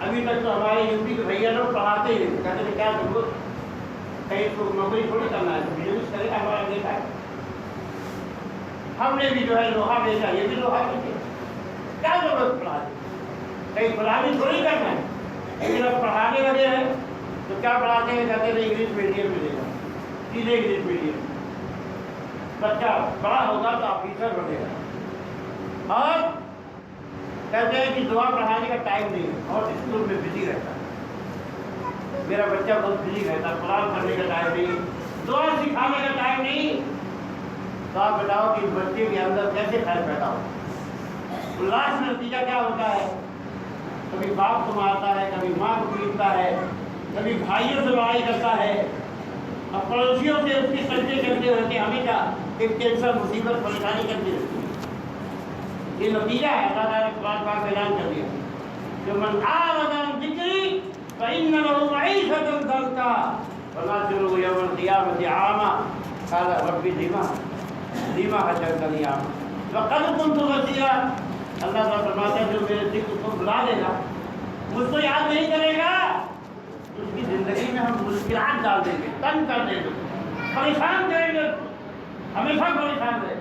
ابھی تک تو ہمارے یو پی کے بھیا لوگ پڑھاتے ہی نہیں، کہتے ہیں کیا ضرورت، کہیں اس کو نوکری تھوڑی کرنا ہے، بزنس کرے گا، ہمارا بیٹا ہے۔ ہم نے بھی جو ہے لوہا بیچا، یہ بھی لوہا بیچے، کیا ضرورت پڑھاتے، کہیں غلامی تھوڑی کرنا ہے۔ لیکن اب پڑھانے لگے ہیں تو کیا پڑھاتے ہیں؟ کہتے ہیں انگلش میڈیم ملے گا، سیدھے انگلش میڈیم، بچہ بڑا ہوگا تو آفیسر بنے گا، اور کہتے ہیں کہ دعا پڑھانے کا ٹائم نہیں ہے، اور اسکول میں بزی رہتا ہے، میرا بچہ بہت بزی رہتا ہے، قرآن پڑھنے کا ٹائم نہیں، دعا سکھانے کا ٹائم نہیں۔ تو آپ بتاؤ کہ بچے کے اندر کیسے خیر پیدا ہو؟ لاسٹ میں نتیجہ کیا ہوتا ہے؟ کبھی باپ کو مارتا ہے، کبھی ماں کو پیٹتا ہے، کبھی بھائیوں سے لڑائی کرتا ہے، اور پڑوسیوں سے اس کی سرچے کرتے ہوئے ہمیشہ ایک ٹینشن، مصیبت، پریشانی کرتی رہتی ہے۔ یہ نتیجہ ہے، اللہ تعالیٰ نے قرآن پاک میں اعلان کر دیا کہ من اعرض عن ذکری فإن له معیشة ضنکا ونحشرہ یوم القیامة اعما قال رب لم حشرتنی اعما وقد كنت بصیرا۔ اللہ تعالیٰ فرماتا ہے جو میرے ذکر کو بلا دے گا، مجھ کو یاد نہیں کرے گا، اس کی زندگی میں ہم مشکلات ڈال دیں گے، تنگ کر دیں گے، پریشان کریں گے، ہمیشہ پریشان رہے،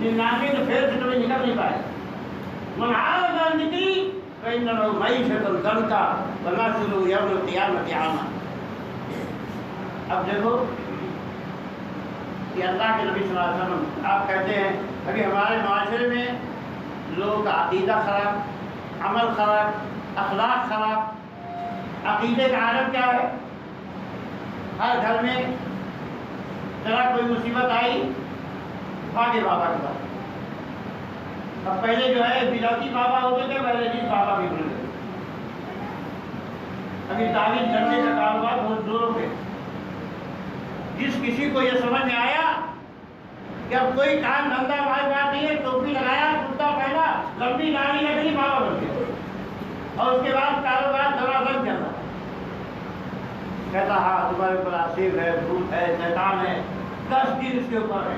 99 تو پھر سے کبھی نکل نہیں پائے۔ من اعرض عن ذکری فإن له معیشة ضنکا ونحشرہ یوم القیامة اعما۔ اب دیکھو کہ اللہ کے نبی صلی اللہ علیہ وسلم آپ کہتے ہیں ابھی ہمارے معاشرے میں لوگوں کا عقیدہ خراب، عمل خراب، اخلاق خراب، عقیدے کا عالم کیا ہے؟ ہر گھر میں ذرا کوئی مصیبت آئی بھاگے بابا کے پاس۔ اب پہلے جو ہے بلاتی بابا ہوتے تھے، پہلے جی بابا بھی بول گئے۔ ابھی تعویذ کرنے کا کاروبار بہت زوروں پہ۔ جس کسی کو یہ سمجھ میں آیا کہ اب کوئی کام دھندا ہمارے پاس نہیں ہے، ٹوپی لگایا، کرتا پہنا، لمبی داڑھی لگی، بابا بن گیا، اور اس کے بعد کاروبار دھڑادھڑ چل رہا۔ کہتا ہاں تمہارے اوپر آصف ہے، بھوت ہے، شیطان ہے، 10 دن اس کے اوپر ہے،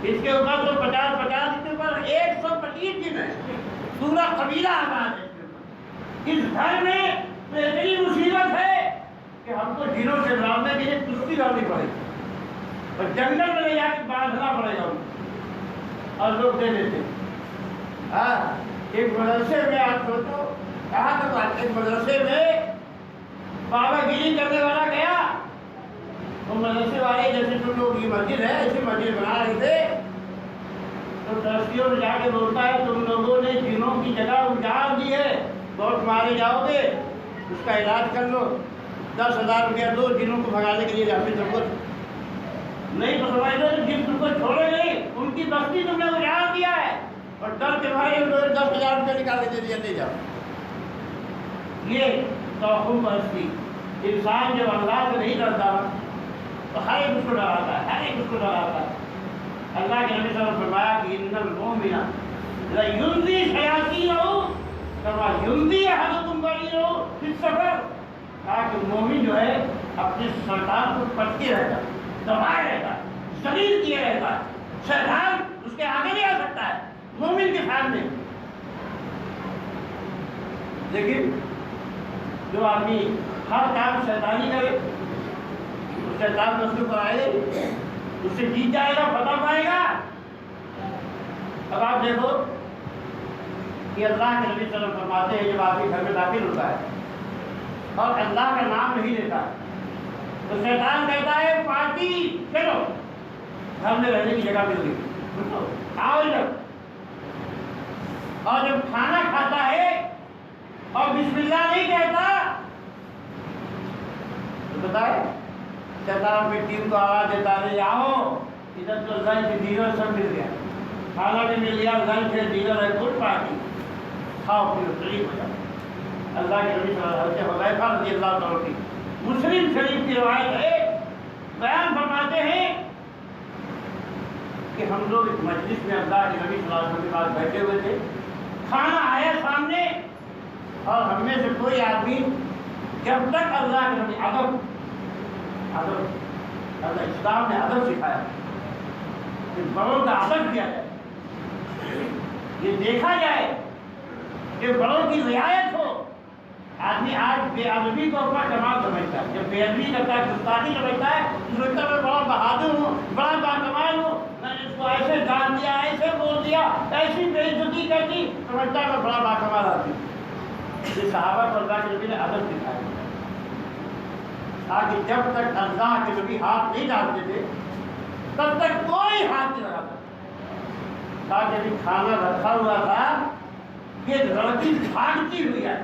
اس کے اوپر تو 50 اس کے اوپر 125 دن ہے، پورا قبیلہ آباد ہے اس گھر میں۔ تو اتنی مصیبت ہے کہ ہم کو جنوں سے لڑنے کے لیے کشتی لڑنی پڑے گی، اور جنگل میں لے جا کے باندھنا پڑے گا، اور لوگ دے دیتے۔ ہاں ایک مدرسے میں آپ سوچو، کہاں تک ایک مدرسے میں بابا گیری کرنے والا گیا، وہ مدرسے والے جیسے تم لوگ یہ مسجد ہے ایسی مسجد بنا رہے تھے، تو ٹرسٹیوں میں جا کے بولتا ہے تم لوگوں نے جنوں کی جگہ اجاڑ دی ہے، بہت مارے جاؤ گے، اس کا علاج کر لو، 10,000 روپیہ دو، جنوں کو بھگانے کے لیے ہمیں سب کچھ نہیں تو سمجھ لو جن تم کو چھوڑے نہیں، ان کی بستی تم نے اجاڑ دیا ہے، اور ڈر کے بھائی 10,000 روپیہ نکال کے دے دیا، لے جاؤ۔ یہ توہم پرستی۔ انسان جب اللہ سے نہیں ڈرتا تو ہر ایک اس کو ڈراتا ہے، ہر ایک اس کو ڈراتا ہے۔ اللہ کے نبی صلی اللہ علیہ وسلم نے فرمایا کہ ان المؤمن لینذی شیاطینہ کما ینذی احدکم بعیرہ فی السفر۔ کہا کہ مومن جو ہے اپنے شیطان کو پٹکے رہتا ہے، دبائے رہتا ہے، ذلیل کیے رہتا ہے، شیطان اس کے آگے نہیں آ سکتا ہے مومن کے سامنے۔ لیکن جو آدمی ہر کام شیطانی کرے تو شیطان اس کے اوپر آئے گا، اس سے جیت جائے گا، فتح پائے گا۔ اب آپ دیکھو کہ اللہ کے نبی صلی اللہ علیہ وسلم فرماتے ہیں جب آدمی گھر میں داخل ہوتا ہے اور اللہ کا نام نہیں لیتا تو شیطان کہتا ہے پارٹی چلو، گھر میں رہنے کی جگہ مل گئی، آؤ ادھر۔ اور جب کھانا کھاتا ہے اور بسم اللہ نہیں کہتا تو بتائے شیطان اپنی ٹیم کو آواز دیتا ہے آؤ ادھر، تو لنچ ڈنر سب مل گیا، کھانا بھی مل گیا، لنچ ہے، ڈنر ہے، گڈ پارٹی، کھاؤ پیو شریف ہو جاؤ۔ اللہ کے نبی صلی اللہ علیہ وسلم حذیفہ رضی اللہ تعالیٰ کی مسلم شریف کی روایت ہے، بیان فرماتے ہیں کہ ہم لوگ ایک مجلس میں اللہ کے نبی صلی اللہ علیہ وسلم کے پاس بیٹھے ہوئے تھے، کھانا آیا سامنے، اور ہم میں سے کوئی آدمی جب تک اللہ کے نبی ادب اللہ اسلام نے ادب سکھایا کہ بڑوں کا ادب کیا جائے، یہ دیکھا جائے کہ بڑوں کی رعایت ہو۔ آدمی آج بے ادبی کو اپنا کمال سمجھتا ہے، جب بے ادبی کرتا ہے، گستاخی سمجھتا ہے، سوچتا ہے میں بڑا بہادر ہوں، بڑا باکمال ہوں، میں نے اس کو ایسے جان دیا، ایسے بول دیا، ایسی بے عزتی کر دی، سمجھتا ہے میں بڑا باکمال آدمی۔ یہ صحابہ کو اللہ کے نبی نے ادب سکھایا تاکہ جب تک اللہ کے نبی ہاتھ نہیں ڈالتے تھے تب تک کوئی ہاتھ نہیں لگاتا۔ تاکہ ابھی کھانا رکھا ہوا تھا، یہ لڑکی بھاگتی ہوئی ہے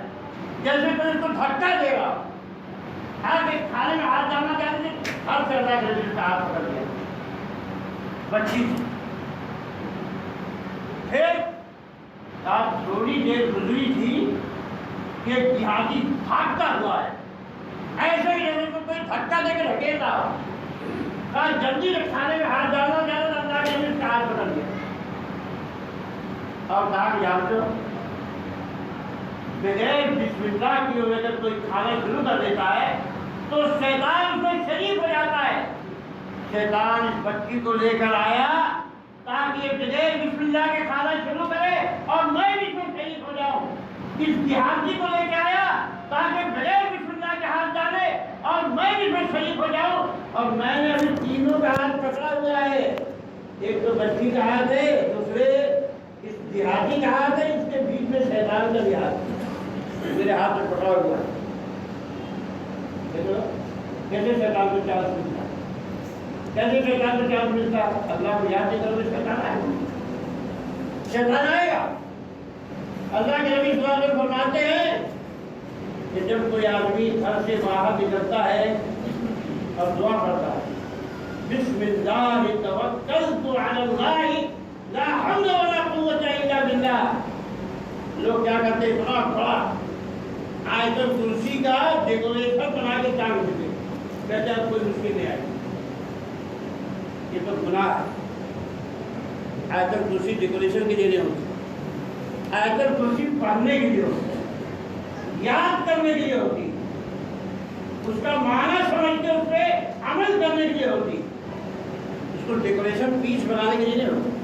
جیسے کوئی اس کو دھکا دے گا، کھانے میں ہاتھ ڈالنا چاہتے تھے، ہر سے اللہ کے نبی کا ہاتھ پکڑ لیا، بچی تھی۔ پھر آپ تھوڑی دیر گزری تھی کہ جہادی بھاگتا ہوا ہے، ایسے ہی جیسے کوئی دھکا دے کے ڈھکیلتا ہو، کہا جلدی سے کھانے میں ہاتھ ڈالنا چاہتا تھا، اللہ کے نبی اس کا ہاتھ پکڑ لیا اور کہا کہ جانتے ہو بغیر بسم اللہ کی وجہ سے کوئی کھانا شروع کر دیتا ہے تو شیطان سے شریک ہو جاتا ہے۔ شیطان اس بچی کو لے کر آیا تاکہ یہ بغیر بسم اللہ کے کھانا شروع کرے اور میں بھی اس میں شریک ہو جاؤں۔ اس دیہاتی کو لے کے آیا تاکہ بغیر بسم اللہ کے ہاتھ ڈالے اور میں بھی اس میں شریک ہو جاؤں، اور میں نے ابھی تینوں کا ہاتھ پکڑا ہوا ہے، ایک تو بچی کا ہاتھ ہے، دوسرے اس دیہاتی کا ہاتھ ہے، اس کے بیچ میں شیطان کا بھی ہاتھ میرے ہاتھ میں پکڑا ہوا ہے۔ کیسے شیطان کو چانس ملتا ہے، کیسے شیطان کو چانس ملتا ہے؟ اللہ کو یاد نہیں کرو، شیطان آئے گا، شیطان آئے گا۔ اللہ کے نبی صلی اللہ علیہ وسلم فرماتے ہیں کہ جب کوئی آدمی گھر سے باہر نکلتا ہے اور دعا پڑھتا ہے بسم اللہ توکلت علی اللہ لا حول ولا قوت الا باللہ، لوگ کیا کرتے ہیں بڑا بڑا آیت الکرسی کا ڈیکوریشن بنا کے ٹانگ دیتے ہیں، کہتے ہیں کوئی مشکل نہیں آئی، یہ تو گناہ ہے۔ آیت الکرسی ڈیکوریشن کے لیے نہیں ہوتی، آیت الکرسی پڑھنے کے لیے ہوتی ہے، یاد کرنے کے لیے ہوتی ہے، اس کا معنی سمجھ کے اس پہ عمل کرنے کے لیے ہوتی ہے، اس کو ڈیکوریشن پیس بنانے کے لیے نہیں ہوتی۔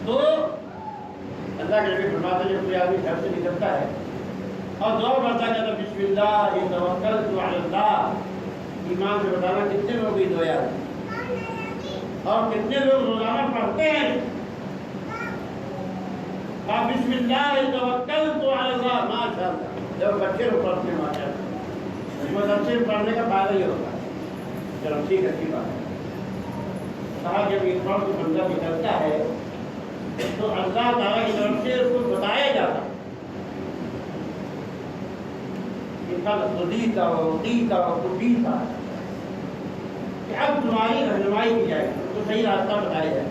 تو اللہ کے نبی فرماتے ہیں جب کوئی آدمی گھر سے نکلتا ہے اور دعا پڑھتا ہے تو بسم اللہ توکلت علی اللہ، ایمان سے بتانا کتنے لوگ یہ دعا یاد ہیں اور کتنے لوگ روزانہ پڑھتے ہیں بسم اللہ توکلت علی اللہ، ماشاء اللہ۔ جب بچے لوگ پڑھتے ہیں ماشاء اللہ، مدرسے میں پڑھنے کا فائدہ یہ ہوتا ہے، چلو ٹھیک ہے، اچھی بات ہے۔ کہا جب ایک پڑھ کو بندہ نکلتا ہے تو اللہ تعالیٰ کی طرف سے اس کو بتایا جاتا کہ اب تمہاری رہنمائی کی جائے، تو صحیح راستہ بتایا جائے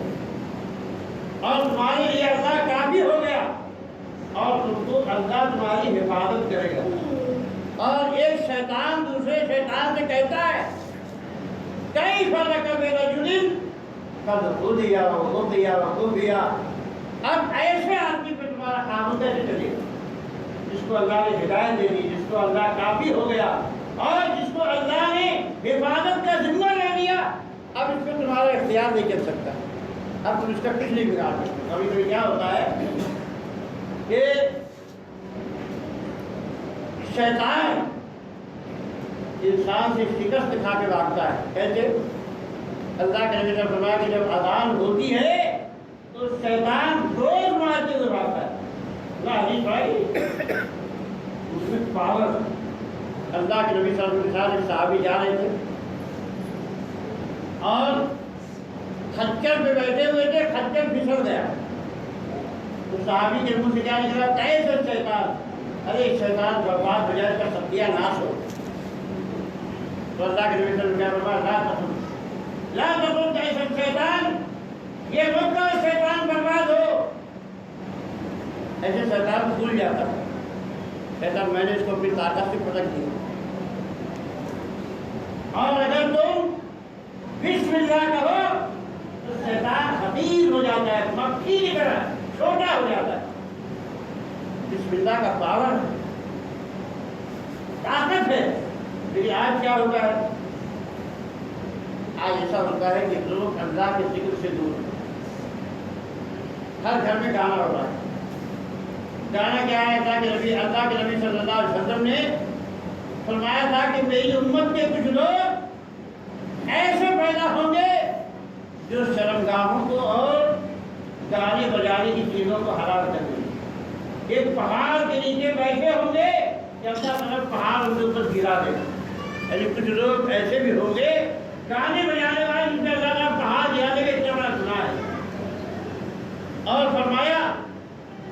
اور تمہارے لیے اللہ کافی ہو گیا اور تم کو اللہ تمہاری حفاظت کرے گا۔ اور ایک شیطان دوسرے شیطان سے کہتا ہے کئی فرق برجل قد خودی و اب ایسے آدمی پہ تمہارا قابو کیسے چلے گا جس کو اللہ نے ہدایت دے دی، جس کو اللہ کافی ہو گیا اور جس کو اللہ نے حفاظت کا ذمہ لے لیا، اب اس پہ تمہارا اختیار نہیں چل سکتا، اب تم اس کا کچھ نہیں بگاڑ سکتے۔ کبھی کبھی کیا ہوتا ہے کہ شیطان انسان سے شکست کھا کے بھاگتا ہے، کیسے؟ اللہ کے نبی نے فرمایا کہ جب اذان ہوتی ہے تو شیطان روز مارتے ہوئے بھاگتا ہے۔ اللہ حدیث بھائی اس میں پاور، اللہ کے نبی صلی اللہ علیہ وسلم کے ساتھ ایک صحابی جا رہے تھے اور خچر پہ بیٹھے ہوئے تھے، خچر پھسل گیا تو صحابی کے منہ سے کیا نکلا؟ کیسے شیطان، ارے شیطان برباد ہو جائے، اس کا ستیہ ناش ہو۔ تو اللہ کے نبی صلی اللہ علیہ وسلم لا تقل کیسے شیطان، یہ مت کہو شیطان برباد ہو، ایسے شیطان بھول جاتا ہے، کہتا میں نے اس کو اپنی طاقت سے پٹک دیا۔ اور اگر تم بسم اللہ کہو تو شیطان حقیر ہو جاتا ہے، مکھی کی طرح چھوٹا ہو جاتا ہے۔ بسم اللہ کا پاور ہے، طاقت ہے۔ لیکن آج کیا ہوتا ہے؟ آج ایسا ہوتا ہے کہ لوگ اللہ کے ذکر سے دور ہیں، ہر گھر میں گانا ہو رہا ہے۔ گانا کیا ہے؟ اللہ کے نبی صلی اللہ علیہ وسلم نے فرمایا تھا کہ میری امت کے کچھ لوگ ایسے پیدا ہوں گے جو شرمگاہوں کو اور گانے بجانے کی چیزوں کو حلال کر دیں گے، ایک پہاڑ کے نیچے بیٹھے ہوں گے کہ اللہ تعالیٰ پہاڑ ان کے اوپر گرا دے گا۔ یعنی کچھ لوگ ایسے بھی ہوں گے گانے بجانے والے جن کا اللہ تعالیٰ پہاڑ گرانے کا اتنا بڑا گناہ ہے۔ اور فرمایا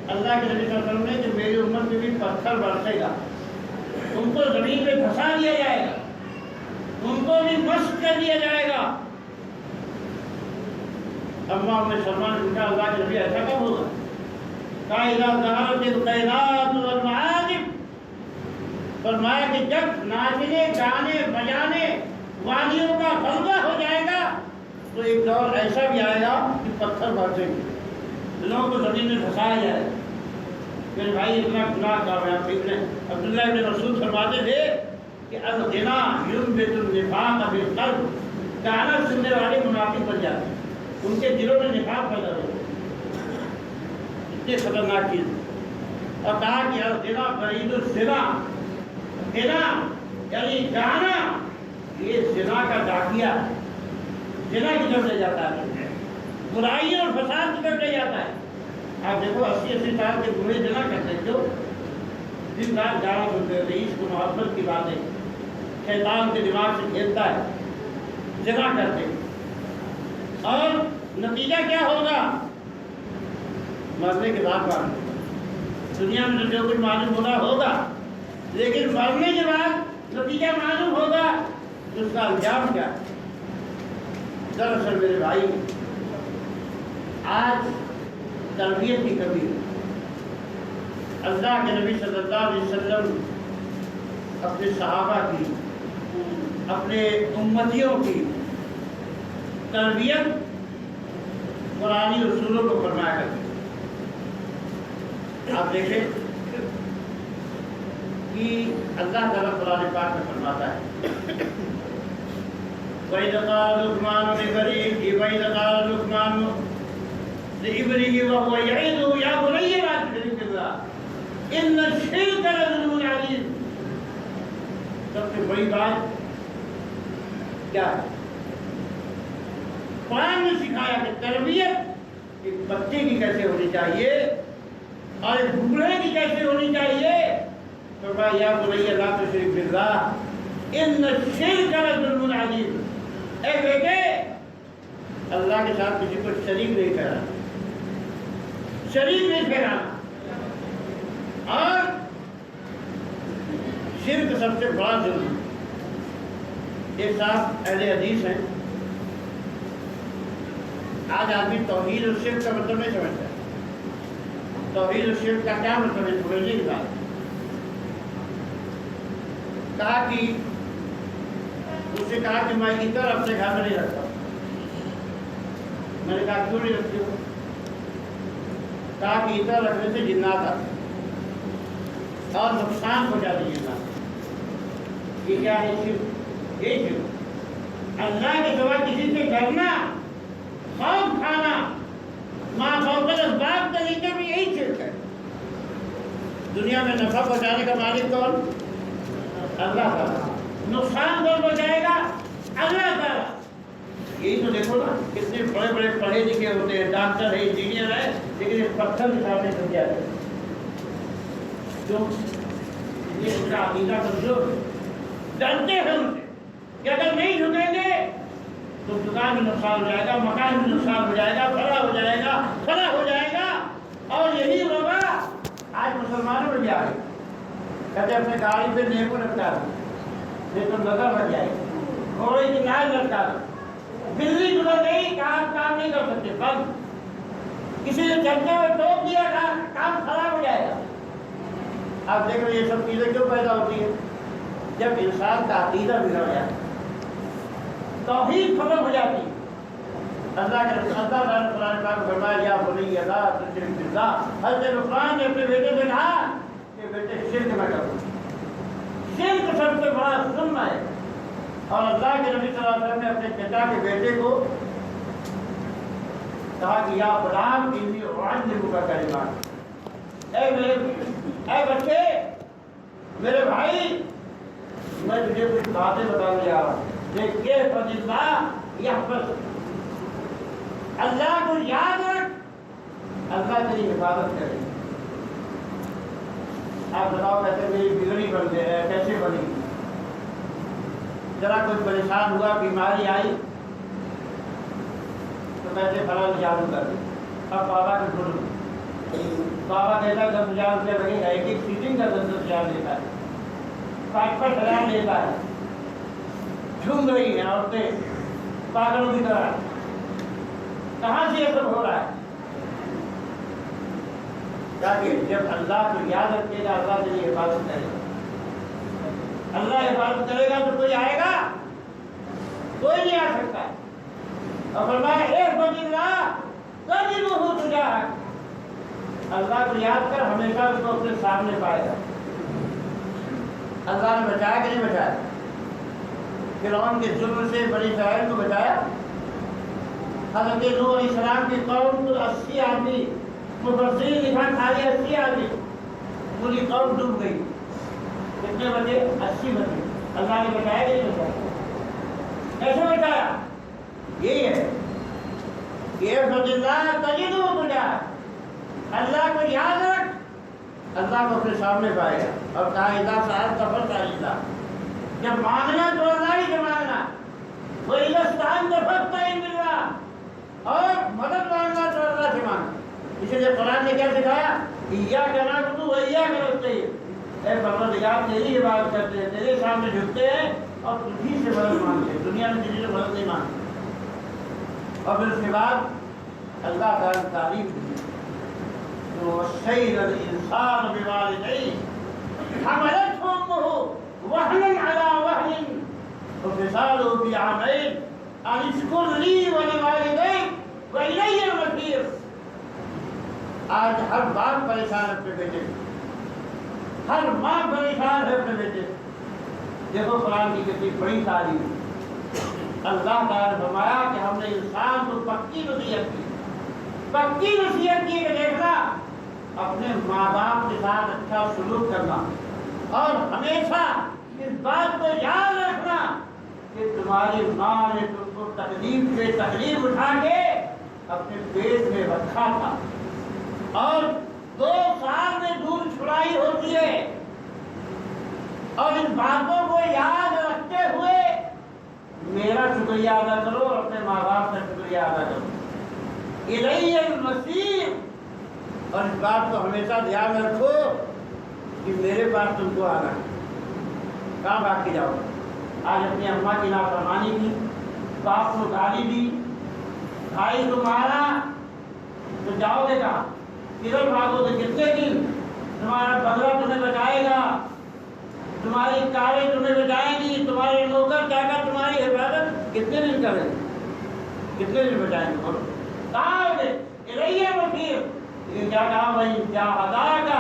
اللہ کے نبی صلی اللہ علیہ وسلم نے کہ میری امت میں بھی پتھر برسے گا، ان کو زمین پہ دھسا دیا جائے گا، ان کو بھی مشق کر دیا جائے گا۔ اما ام سلمہ نے پوچھا اللہ کے نبی ایسا کب ہوگا؟ کہا اذا ظہرت الخیرات والمعازف، فرمایا کہ جب ناچنے گانے بجانے وادیوں کا غلبہ ہو جائے گا تو ایک دور ایسا بھی آئے گا کہ پتھر برسیں گے، لوگوں کو زمین میں دھسایا جائے گا۔ پھر بھائی اتنا گناہ کر رہے ہیں۔ ابن عبداللہ ابن مسعود فرماتے تھے کہ الغنا ينبت النفاق فی القلب، گانا سننے والے منافق بن جاتے ہیں، ان کے دلوں میں نفاق پیدا ہوتا ہے، اتنی خطرناک چیز۔ اور کہا کہ الغنا برید الزنا، غنا یعنی گانا یہ زنا کا ڈاکیہ ہے، زنا کی طرف لے جاتا ہے، برائیوں اور فساد کی طرف لے جاتا ہے۔ آپ دیکھو 80 سال کے بوڑھے زنا کرتے ہیں، جو دن رات گانا سنتے ہیں، عشق و محبت کی باتیں شیطان کے دماغ سے کھیلتا ہے، زنا کرتے ہیں، اور نتیجہ کیا ہوگا؟ مرنے کے بعد معلوم، دنیا میں جو کچھ معلوم ہونا ہوگا، لیکن مرنے کے بعد نتیجہ معلوم ہوگا تو اس کا انجام کیا ہے۔ دراصل میرے بھائی، آج تربیت کی کمی ہے۔ اللہ کے نبی صلی اللہ علیہ وسلم اپنے صحابہ کی، اپنے امتیوں کی تربیت قرآنی اصولوں کو فرمایا کرتے ہیں۔ آپ دیکھیں کہ اللہ تعالیٰ قرآن پاک میں فرماتا ہے وَإِذْ قَالَ لُقْمَانُ لِبَنِيهِ وَإِذْ قَالَ لُقْمَانُ لِابْنِهِ وَهُوَ يَعِظُهُ يَا بُنَيَّ لَا تُشْرِكْ بِاللَّهِ إِنَّ الشِّرْكَ لَظُلْمٌ عَظِيمٌ۔ سب سے بڑی بات کیا ہے؟ قرآن نے سکھایا کہ تربیت ایک بچے کی کیسے ہونی چاہیے اور ایک بوڑھے کی کیسے ہونی چاہیے۔ فرمایا یا بنی لا تشرک باللہ ان الشرک لظلم عظیم، اے بیٹے اللہ کے ساتھ کسی کو شریک نہیں ٹھہرانا، شریک نہیں ٹھہرانا۔ اور شرک سب سے بڑا ظلم۔ ایک صاحب اہل حدیث ہیں، آج آدمی توحید اور شرک کا مطلب نہیں سمجھتا۔ توحید اور شرک کا کیا مطلب ہے سمجھنے کی بات۔ کہا کہ اس سے کہا کہ میں عطر اپنے گھر میں نہیں رکھتا۔ میں نے کہا کیوں نہیں رکھتی ہو؟ کہا کہ عطر رکھنے سے جنات آتے اور نقصان ہو جاتی ہے جنات۔ یہ کیا ہے شرک؟ یہ شرک اللہ کے سوا کسی سے ڈرنا، خوف کھانا، ماں فوق الاسباب طریقے میں یہی شرک ہے۔ دنیا میں نفع پہنچانے کا مالک کون؟ اللہ تعالیٰ۔ نقصان کون پہنچائے گا؟ اللہ تعالیٰ۔ یہی تو دیکھو نا، کتنے بڑے بڑے پڑھے لکھے ہوتے ہیں، ڈاکٹر ہے، انجینئر ہے، لیکن ایک پتھر کے سامنے سمجھ جاتے ہیں۔ کیوں؟ یہ ان کا عقیدہ کمزور ہے، ڈرتے ہیں ان سے کہ اگر نہیں جھکیں گے تو دکان میں نقصان ہو جائے گا، مکان میں نقصان ہو جائے گا، کھڑا ہو جائے گا، کھڑا ہو جائے گا۔ اور یہی ہوگا آج مسلمانوں میں بھی آ گئی، کہتے اپنے گاڑی پہ نیبو لٹکا دو، نہیں تو نظر لگ جائے گی، گھوڑے کی ناز لٹکا دو، بلی گزر گئی، کام نہیں کر سکتے، بند۔ کسی نے چلتے ہوئے ٹوک دیا، کام خراب ہو جائے گا۔ آپ دیکھ رہے یہ سب چیزیں کیوں پیدا ہوتی ہیں؟ جب انسان کا عقیدہ بگڑ جاتا ہے، توحید ختم ہو جاتی ہے۔ اللہ تعالیٰ قرآن پاک میں فرمایا یا بنی لا تشرک باللہ۔ حضرت لقمان نے اپنے بیٹے سے کہا کہ بیٹے شرک نہ کرو، شرک سب سے بڑا ظلم ہے۔ اور اللہ کے نبی صلی اللہ علیہ وسلم نے اپنے چچا کے بیٹے کو کہا کہ یا غلام انی اعلمک کلمات، اے بچے، میرے بھائی، میں تجھے کچھ باتیں بتانے جا رہا ہوں۔ دیکھیے فضلہ یحفظ، اللہ کو یاد رکھ، اللہ تیری حفاظت کرے۔ آپ بتاؤ کہتے میری بگڑی بن گئی، کیسے بنی؟ ذرا کچھ پریشان ہوا، بیماری آئی تو کہتے فلاں جادو کر دے۔ اب بابا کے ڈھونڈ، بابا کہتا ہے 10,000 روپیہ لگے گا، ایک سیٹنگ کا 10,000 لیتا ہے، 5,000 لیتا ہے۔ جھوم رہی ہیں عورتیں پاگلوں کی طرح۔ کہاں سے یہ سب ہو رہا ہے؟ تاکہ جب اللہ کو یاد رکھے گا، اللہ کے لیے حفاظت کرے گا۔ اللہ حفاظت کرے گا تو کوئی آئے گا؟ کوئی نہیں آ سکتا۔ اور فرمایا احفظ اللہ تجدہ تجاہک، اللہ کو یاد کر، ہمیشہ اس کو اپنے سامنے پائے گا۔ اللہ نے بچایا کہ نہیں بچایا؟ فرعون کے ظلم سے بنی اسرائیل کو بچایا۔ حضرت نوح علیہ السلام کی قوم کو 80 آدمی، مفسرین لکھا خالی 80 آدمی، پوری قوم ڈوب گئی۔ کتنے بچے؟ 80 بچے۔ اللہ نے بچایا کہ نہیں بچایا؟ کیسے بچایا؟ یہی ہے کہ احفظ اللہ تجدہ تجاہک، اللہ کو یاد رکھ، اللہ کو اپنے سامنے پائے گا۔ اور کہا اذا سألت فاسأل، جب مانگنا تو اللہ ہی سے مانگنا، وَإِذَا اسْتَعَنْتَ فَاسْتَعِنْ بِاللَّهِ، اور مدد مانگنا تو اللہ سے مانگنا۔ اس لیے قرآن نے کیا سکھایا؟ ایاک نعبد و ایاک نستعین، اے پروردگار تیری عبادت کرتے ہیں، تیرے سامنے جھکتے ہیں اور تجھی سے مدد مانگتے ہیں، دنیا میں کسی سے مدد نہیں مانگتے۔ اور پھر اس کے بعد اللہ تعالیٰ نے تعلیم دی تو وَصَّيْنَا الْإِنسَانَ بِوَالِدَيْهِ حَمَلَتْهُ أُمُّهُ وَهْنًا عَلَىٰ وَهْنٍ وَفِصَالُهُ فِي عَامَيْنِ أَنِ اشْكُرْ لِي وَلِوَالِدَيْكَ وَإِلَيَّ الْمَصِيرُ۔ آج ہر باپ پریشان ہے اپنے بیٹے، ہر ماں پریشان ہے اپنے بیٹے۔ دیکھو قرآن کی کتنی بڑی تعلیم، اللہ تعالیٰ نے فرمایا کہ ہم نے انسان کو پکی نصیحت کی، پکی نصیحت کی کہ دیکھنا اپنے ماں باپ کے ساتھ اچھا سلوک کرنا، اور ہمیشہ اس بات کو یاد رکھنا کہ تمہاری ماں نے تم کو تکلیف سے تکلیف اٹھا کے اپنے پیٹ میں رکھا تھا، اور 2 سال میں دودھ چھڑائی ہوتی ہے، اور ان باتوں کو یاد رکھتے ہوئے میرا شکریہ ادا کرو اور اپنے ماں باپ کا شکریہ ادا کرو۔ الیہ المصیر، اور اس بات کو ہمیشہ دھیان رکھو کہ میرے پاس تم کو آنا ہے، کہاں بھاگ کے جاؤ؟ آج اپنی اماں کی نافرمانی کی، باپ کو گالی دی، بھائی کو مارا، تو جاؤ گے کہاں؟ کدھر بھاگو گے؟ کتنے دن تمہارا بنگلہ تمہیں بچائے گا، تمہاری کاریں تمہیں بچائیں گی، تمہارے نوکر چاکر تمہاری حفاظت کتنے دن کریں گے؟ کتنے دن بچائیں گے؟ بولو کہاں ہو گے؟ الیہ المصیر۔ یہ کیا کہا بھائی؟ جاہداک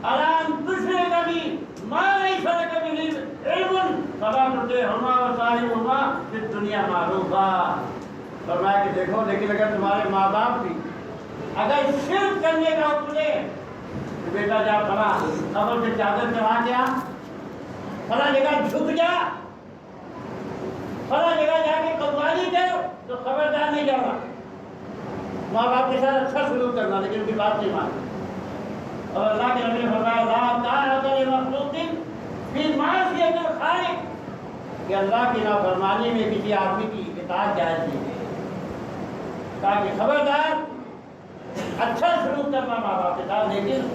علی ان تشرک بی ما لیس لک بہ علم فلا تطعہما وصاحبہما فی الدنیا معروفا۔ فرمایا کہ دیکھو لیکن اگر تمہارے ماں باپ بھی اگر شرک کرنے کا حکم دے تو بیٹا جا فلاں قبر پہ چادر چڑھا کے آ، فلاں جگہ جھک جا، فلاں جگہ جا کے قوالی کر، تو خبردار نہیں جانا۔ ماں باپ کے ساتھ اچھا سلوک کرنا، لیکن ان کی بات نہیں ماننا۔ اور اللہ کے نبی نے فرمایا لا طاعۃ لمخلوق فی معصیۃ الخالق، کہ اللہ کی نافرمانی میں کسی آدمی کی اطاعت جائز نہیں ہے، تاکہ خبردار اچھا سلوک کرنا ماں باپ کے ساتھ، لیکن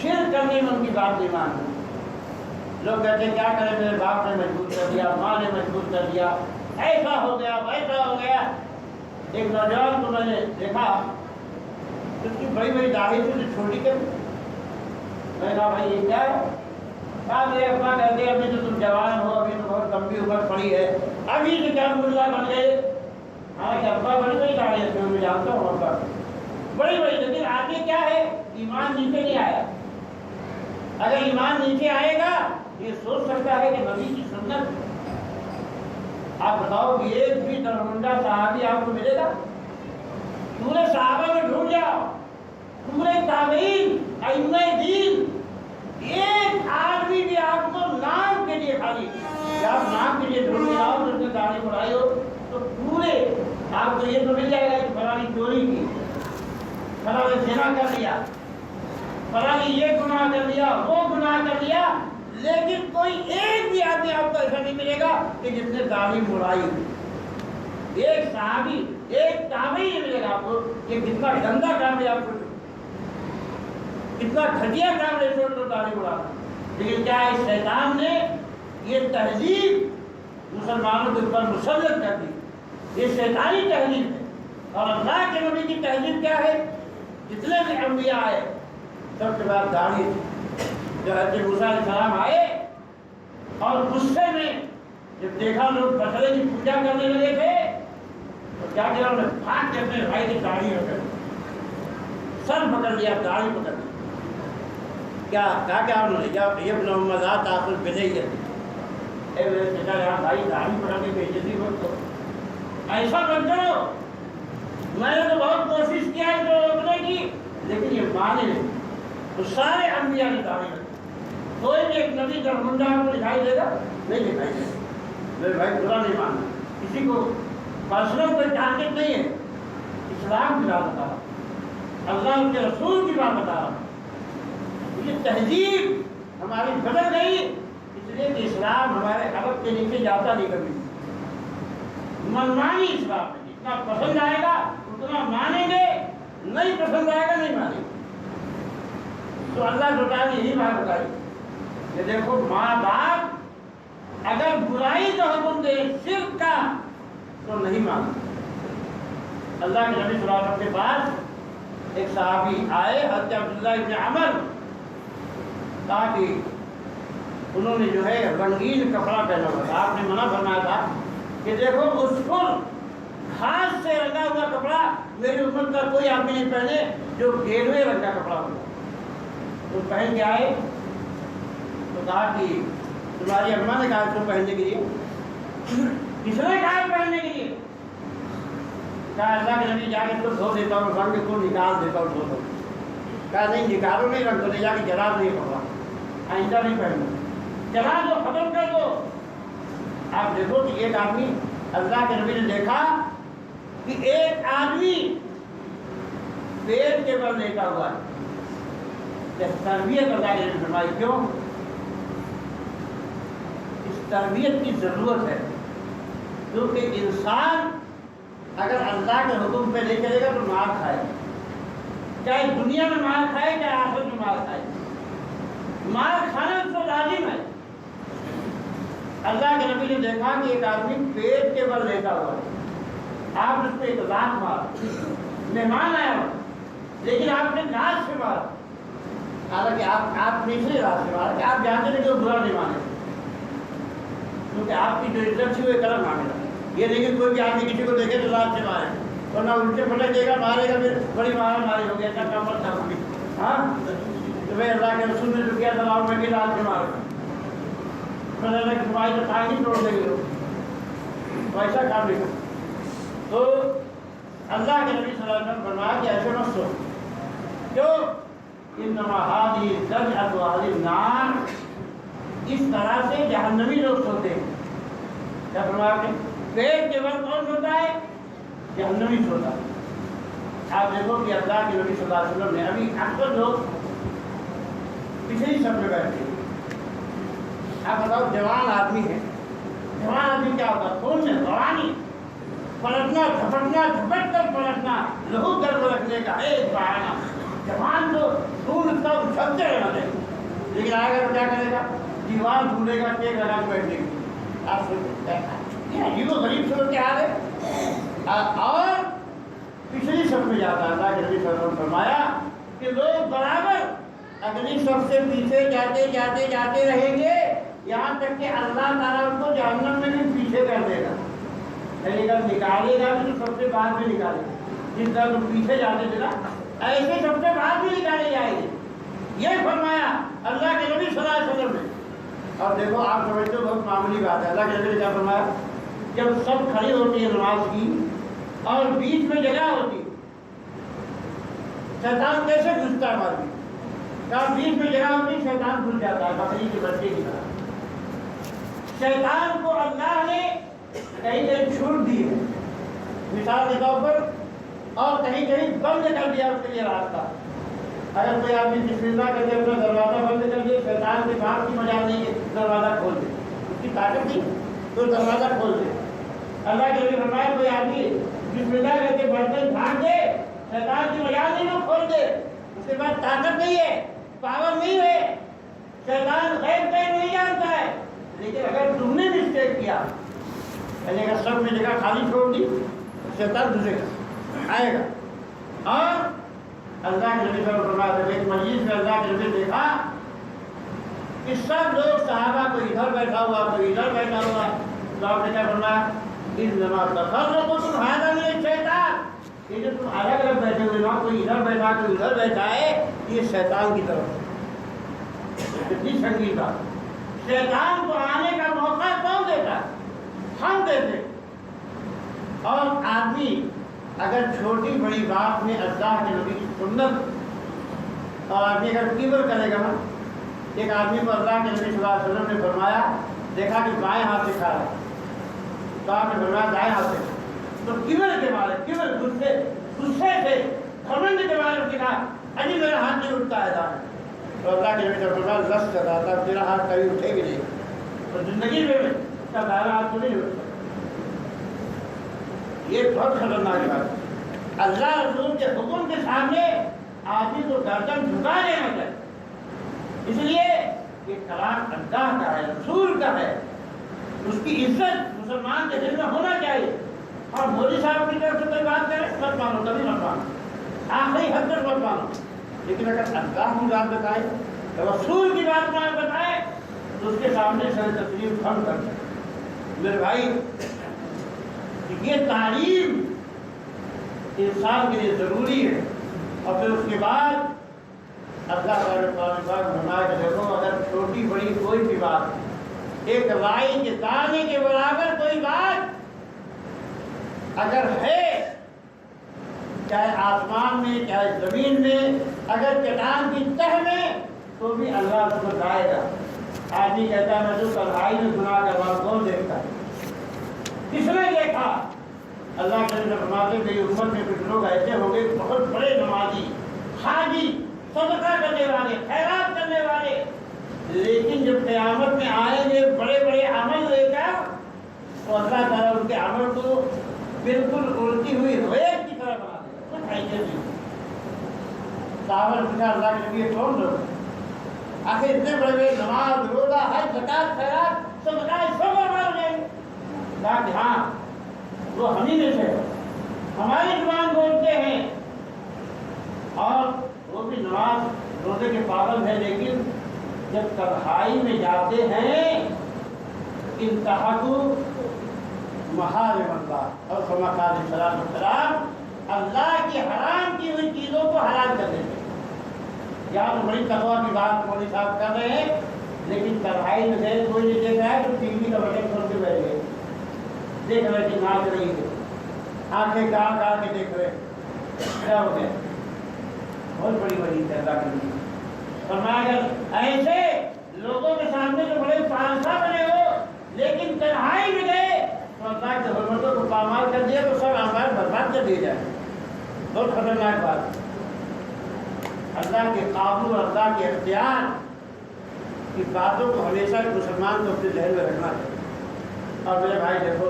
شرک کرنے میں ان کی بات نہیں ماننا۔ لوگ کہتے ہیں کیا کریں، میرے باپ نے مجبور کر دیا، ماں نے مجبور کر دیا، ایسا ہو گیا ویسا ہو گیا۔ ایک نوجوان کو میں نے دیکھا، اس کی بڑی بڑی داڑھی تھی، چھوٹی کر، میں نے کہا بھائی یہ کیا ہے؟ کہا میرے ابا کہتے ہیں ابھی تو تم جوان ہو، ابھی تو بہت لمبی عمر پڑی ہے، ابھی سے کیا ملا بن گئے؟ حالانکہ ابا بڑی بڑی داڑھی تھی، میں جانتا ہوں ابا بڑی بڑی، لیکن آگے کیا ہے؟ ایمان نیچے نہیں آیا۔ اگر ایمان نیچے آئے گا یہ سوچ سکتا ہے کہ نبی کی سنت، آپ بتاؤ کہ ایک بھی درمندہ صحابی آپ کو ملے گا؟ پورے صحابہ میں ڈھونڈ جاؤ، پورے تابعین، ائمہ دین، ایک آدمی بھی آپ کو نام کے لیے خالی، کہ آپ نام کے لیے ڈھونڈ کے آؤ تو اس نے داڑھی بڑھائی ہو تو پورے آپ کو یہ تو مل جائے گا کہ فلاں نے چوری کی، فلاں نے زنا کر لیا، فلاں نے یہ گناہ کر لیا، وہ گناہ کر لیا، لیکن کوئی ایک بھی آدمی آپ کو ایسا نہیں ملے گا کہ جس نے داڑھی مڑائی۔ ایک صحابی، ایک تابعی نہیں ملے گا آپ کو کہ کتنا گندا کام ہے، آپ کو کتنا گھٹیا کام ہے چھوڑ کر داڑھی مڑانا۔ لیکن کیا ہے، شیطان نے یہ تہذیب مسلمانوں کے اوپر مسلط کر دی، یہ شیطانی تہذیب ہے۔ اور اللہ کے نبی کی تہذیب کیا ہے؟ جتنے بھی انبیاء آئے سب کے بعد داڑھی تھی۔ جب حضرت موسیٰ علیہ السلام آئے اور غصے میں جب دیکھا لوگ بکرے کی پوجا کرنے لگے تھے تو کیا کیا انہوں نے پھاٹ کے اپنے بھائی کی داڑھی پکڑ لی، سر پکڑ لیا، داڑھی پکڑ لی۔ کیا کہا انہوں نے؟ کیا یہ ابن محمد ذات آخر بدعیت، اے میرے بیٹا یہاں بھائی داڑھی پکڑ کے بے عزتی مت کرو، ایسا مت کرو۔ میں نے تو بہت کوشش کیا ہے تو روکنے کی، لیکن یہ مانے نہیں۔ تو سارے انبیاء نے داڑھی رکھی، کوئی بھی ایک نبی درمندہ آپ کو دکھائی دے گا؟ نہیں دکھائی دے گا۔ میرے بھائی برا نہیں ماننا، کسی کو پرسنل کوئی ٹارگیٹ نہیں ہے، اسلام کی بات بتا رہا، اللہ کے رسول کی بات بتا رہا۔ یہ تہذیب ہماری بدل گئی، اس لیے کہ اسلام ہمارے حلق کے نیچے جاتا نہیں کبھی۔ منمانی اسلام ہے، جتنا پسند آئے گا اتنا مانیں گے، نہیں پسند آئے گا نہیں مانیں گے۔ تو اللہ تعالیٰ نے یہی بات بتائی کہ دیکھو ماں باپ اگر برائی کا حکم دے شرک کا تو نہیں مانتے۔ اللہ کے نبی صلی اللہ علیہ وسلم کے پاس ایک صحابی آئے حضرت عبداللہ ابن عمر، تاکہ انہوں نے جو ہے رنگین کپڑا پہنا ہوا تھا۔ آپ نے منع فرمایا تھا کہ دیکھو اس کو ہاتھ سے رنگا ہوا کپڑا میری امت کا کوئی آدمی نہیں پہنے جو گیروے رنگ کا کپڑا ہوا۔ تو پہن کے آئے تو کہا کہ تمہاری اماں نے کہا اس کو پہننے کے لیے، کس نے کہا پہننے کے لیے؟ کہا اللہ کے نبی جا کے اس کو دھو دیتا ہوں، رنگ کو نکال دیتا ہوں، دھو دو۔ کہا نہیں نکالو نہیں، رنگ کو لے جا کے جلا دو یہ کپڑا، آئندہ نہیں پہننا، جلا دو، ختم کر دو۔ آپ دیکھو کہ ایک آدمی، اللہ کے نبی نے دیکھا کہ ایک آدمی پیٹ کے بل لیٹا ہوا ہے، تربیت اللہ کے نبی فرمائی کیوں؟ اس تربیت کی ضرورت ہے، کیونکہ انسان اگر اللہ کے حکم پہ نہیں چلے گا تو مار کھائے، چاہے دنیا میں مار کھائے چاہے آخرت میں مار کھائے، مار کھانا تو لازم ہے۔ اللہ کے نبی نے دیکھا کہ ایک آدمی پیٹ کے بل لیٹا ہوا ہے، آپ نے اس پہ ایک لات مار، مہمان آیا ہوا لیکن آپ نے لاش سے مارا، حالانکہ آپ نے اس لیے لاش سے مارا کہ آپ جانتے تھے کہ وہ برا نہیں مانے، کیونکہ آپ کی جو عزت تھی وہ قلم مانگے، یہ نہیں کہ کوئی بھی آدمی کسی کو دیکھے تو لاش سے مارے، ورنہ الٹے پلٹ دے گا، مارے گا، پھر بڑی مارا ماری ہو گیا، کیا کام تھا ہوگی۔ ہاں تو بھائی اللہ کے رسول نے جو کیا تھا میں بھی لاش سے مارا، اللہ کہ تمہاری تو ٹانگ ہی توڑ دیں گے لوگ، ایسا کام نہیں کرتا۔ تو اللہ کے نبی صلی اللہ علیہ وسلم فرمایا کہ ایسے مت سو، کیوں؟ انما هذه زجعۃ اہل النار، اس طرح سے جہنمی لوگ سوتے ہیں۔ کیا فرمایا کہ پیٹ کے بل کون سوتا ہے؟ جہنمی سوتا ہے۔ آپ دیکھو کہ اللہ کے نبی صلی اللہ علیہ وسلم نے، ابھی اکثر لوگ پچھلی سب میں بیٹھتے ہیں، آپ بتاؤ جوان آدمی ہے، جوان آدمی کیا ہوتا ہے؟ خون میں روانی، پلٹنا جھپٹنا، جھپٹ کر پلٹنا، لہو گرم رکھنے کا ایک بہانہ۔ جوان تو خون کا اچھلتے رہنا دے، لیکن آئے گا تو کیا کرے گا؟ دیوار ڈھونڈے گا، ٹیک لگا کے بیٹھنے کی۔ آپ یہ تو غریب صورت کے حال ہے۔ اور پچھلی سب میں جاتا ہے، اللہ کے نبی صلی اللہ علیہ وسلم فرمایا کہ لوگ برابر اگلی سب سے پیچھے جاتے جاتے جاتے رہیں گے، یہاں تک کہ اللہ تعالیٰ ان کو جہنم میں بھی پیچھے کر دے گا، یعنی اگر نکالے گا بھی تو سب سے بعد میں نکالے گا، جس طرح تم پیچھے جاتے تھے نا ایسے سب سے بعد میں نکالے جائیں گے، یہ فرمایا اللہ کے نبی صلی اللہ علیہ وسلم نے۔ اور دیکھو آپ سمجھتے ہو بہت معمولی بات ہے، اللہ کے نبی نے کیا فرمایا؟ جب سب کھڑی ہوتی ہے نماز کی اور بیچ میں جگہ ہوتی، شیطان کیسے گھستا ہے ہمارے بیچ میں جگہ ہوتی، شیطان گھس جاتا ہے بکری کے بچے کی طرح۔ شیطان کو اللہ نے کہیں کہیں چھوٹ دی ہے مثال کے طور پر، اور کہیں کہیں بند کر دیا اس کے لیے راستہ۔ اگر کوئی آدمی بسم اللہ کر کے اپنا دروازہ بند کر دے، شیطان کے باپ کی مجال نہیں ہے دروازہ کھول دے، اس کی طاقت نہیں تو دروازہ کھول دے۔ اللہ کے لیے فرمایا کوئی آدمی بسم اللہ کر کے برتن ڈھانک دے، شیطان کی مجال نہیں تو کھول دے، اس کے بعد طاقت نہیں ہے، پاور نہیں ہے، شیطان غیب کہیں نہیں جانتا ہے۔ لیکن اگر تم نے مسٹیک کیا، یعنی اگر سب میں جگہ خالی چھوڑ دی، شیطان گھسے گا، آئے گا۔ اور اللہ کے نبی صلی اللہ علیہ وسلم فرمایا ایک مجلس میں اللہ کے نبی دیکھا کہ سب لوگ صحابہ کو ادھر بیٹھا ہوا، کوئی ادھر بیٹھا ہوا، تو آپ نے کیا فرمایا؟ انما تفرقتم ھذا من الشیطان، یہ جو تم الگ الگ بیٹھے ہوئے نا، کوئی ادھر بیٹھا کوئی ادھر بیٹھا ہے، یہ شیطان کی طرف کتنی سنگین بات۔ شیطان کو آنے کا موقع کون دیتا؟ ہم دیتے۔ اور آدمی اگر چھوٹی بڑی بات میں اللہ کے نبی کی سنت، اور آدمی اگر کبر کرے گا نا، ایک آدمی کو اللہ کے نبی صلی اللہ علیہ وسلم نے فرمایا، دیکھا کہ بائیں ہاتھ سے کھا رہا ہے، تو آپ نے فرمایا دائیں ہاتھ سے، تو کبر کے مارے، کبر غصے سے گھمنڈ کے مارے اس نے کہا اجی میرا ہاتھ نہیں اٹھتا ہے دائیں، تو اللہ کے نبی صلی اللہ علیہ وسلم لفظ کر رہا تھا تیرا ہاتھ کبھی اٹھے بھی نہیں، تو زندگی میں اس کا دائرہ ہاتھ تو نہیں اٹھتا۔ یہ بہت خطرناک بات ہے۔ اللہ رسول کے حکم کے سامنے آدمی کو گردن جھکا دینا چاہیے، اس لیے یہ کلام اللہ کا ہے، رسول کا ہے، اس کی عزت مسلمان کے دل میں ہونا چاہیے۔ اور مودی صاحب کی طرف سے کوئی بات کرے مت مانو، کبھی مت مانو، آخری حد تک مت مانو، لیکن اگر اللہ کی بات بتائے، رسول کی بات بتائے تو اس کے سامنے سر تسلیم کھڑ کر میرے بھائی یہ تعلیم انسان کے لیے ضروری ہے۔ اور پھر اس کے بعد اللہ فرمایا کہ دیکھو اگر چھوٹی بڑی کوئی بھی بات، ایک رائی کے دانے کے برابر کوئی بات اگر ہے، چاہے آسمان میں چاہے زمین میں، اگر چٹان کی تہ میں، تو بھی اللہ اس کو لائے گا۔ آدمی کہتا ہے میں تو تنہائی میں گناہ کر رہا ہوں، کون دیکھتا ہے؟ کس نے دیکھا؟ اللہ کے نبی فرماتے ہیں میری امت میں کچھ لوگ ایسے ہوں گے بہت بڑے نمازی، حاجی، صدقہ کرنے والے، خیرات کرنے والے، لیکن جب قیامت میں آئیں گے بڑے بڑے عمل لے کر تو اللہ تعالیٰ ان کے عمل کو بالکل الٹی ہوئی ریت کی طرح بنا دے گا، کچھ ایسے نہیں۔ صحابہ نے پوچھا اللہ کے نبی کون لوگ؟ آخر اتنے بڑے بڑے نماز، روزہ، حج، زکات، خیرات، صدقہ سب عمل ہو جائیں گے؟ کہا کہ ہاں وہ ہمیں میں سے ہماری زبان بولتے ہیں اور وہ بھی نماز روزے کے پابند ہے، لیکن جب تنہائی میں جاتے ہیں انتہاکو محارم اللہ اور فرمایا علیہ السلام اللہ کی حرام کی ہوئی چیزوں کو حلال کر دیتے ہیں۔ یہاں تو بڑی تقویٰ کی بات مولوی صاحب کر رہے ہیں، لیکن تنہائی میں گئے کوئی نہیں دیکھ رہا ہے تو ٹی وی کا بٹن کھول کے بیٹھ گئے، دیکھ رہے کہ ناچ رہی ہے، آنکھیں گاڑ کے دیکھ رہے، کیا ہو گیا؟ بہت بڑی وجہ ہے اللہ کے لیے۔ فرمایا اگر ایسے لوگوں کے سامنے تو بڑے پانسا بنے ہو لیکن تنہائی میں گئے تو اللہ کے حرمتوں کو پامال کر دیا تو سب اعمال برباد کر دیے جائے۔ بہت خطرناک بات۔ اللہ کے قابو اور اللہ کے اختیار کی باتوں کو ہمیشہ مسلمان کو اپنے ذہن میں رکھنا ہے۔ اور میرے بھائی دیکھو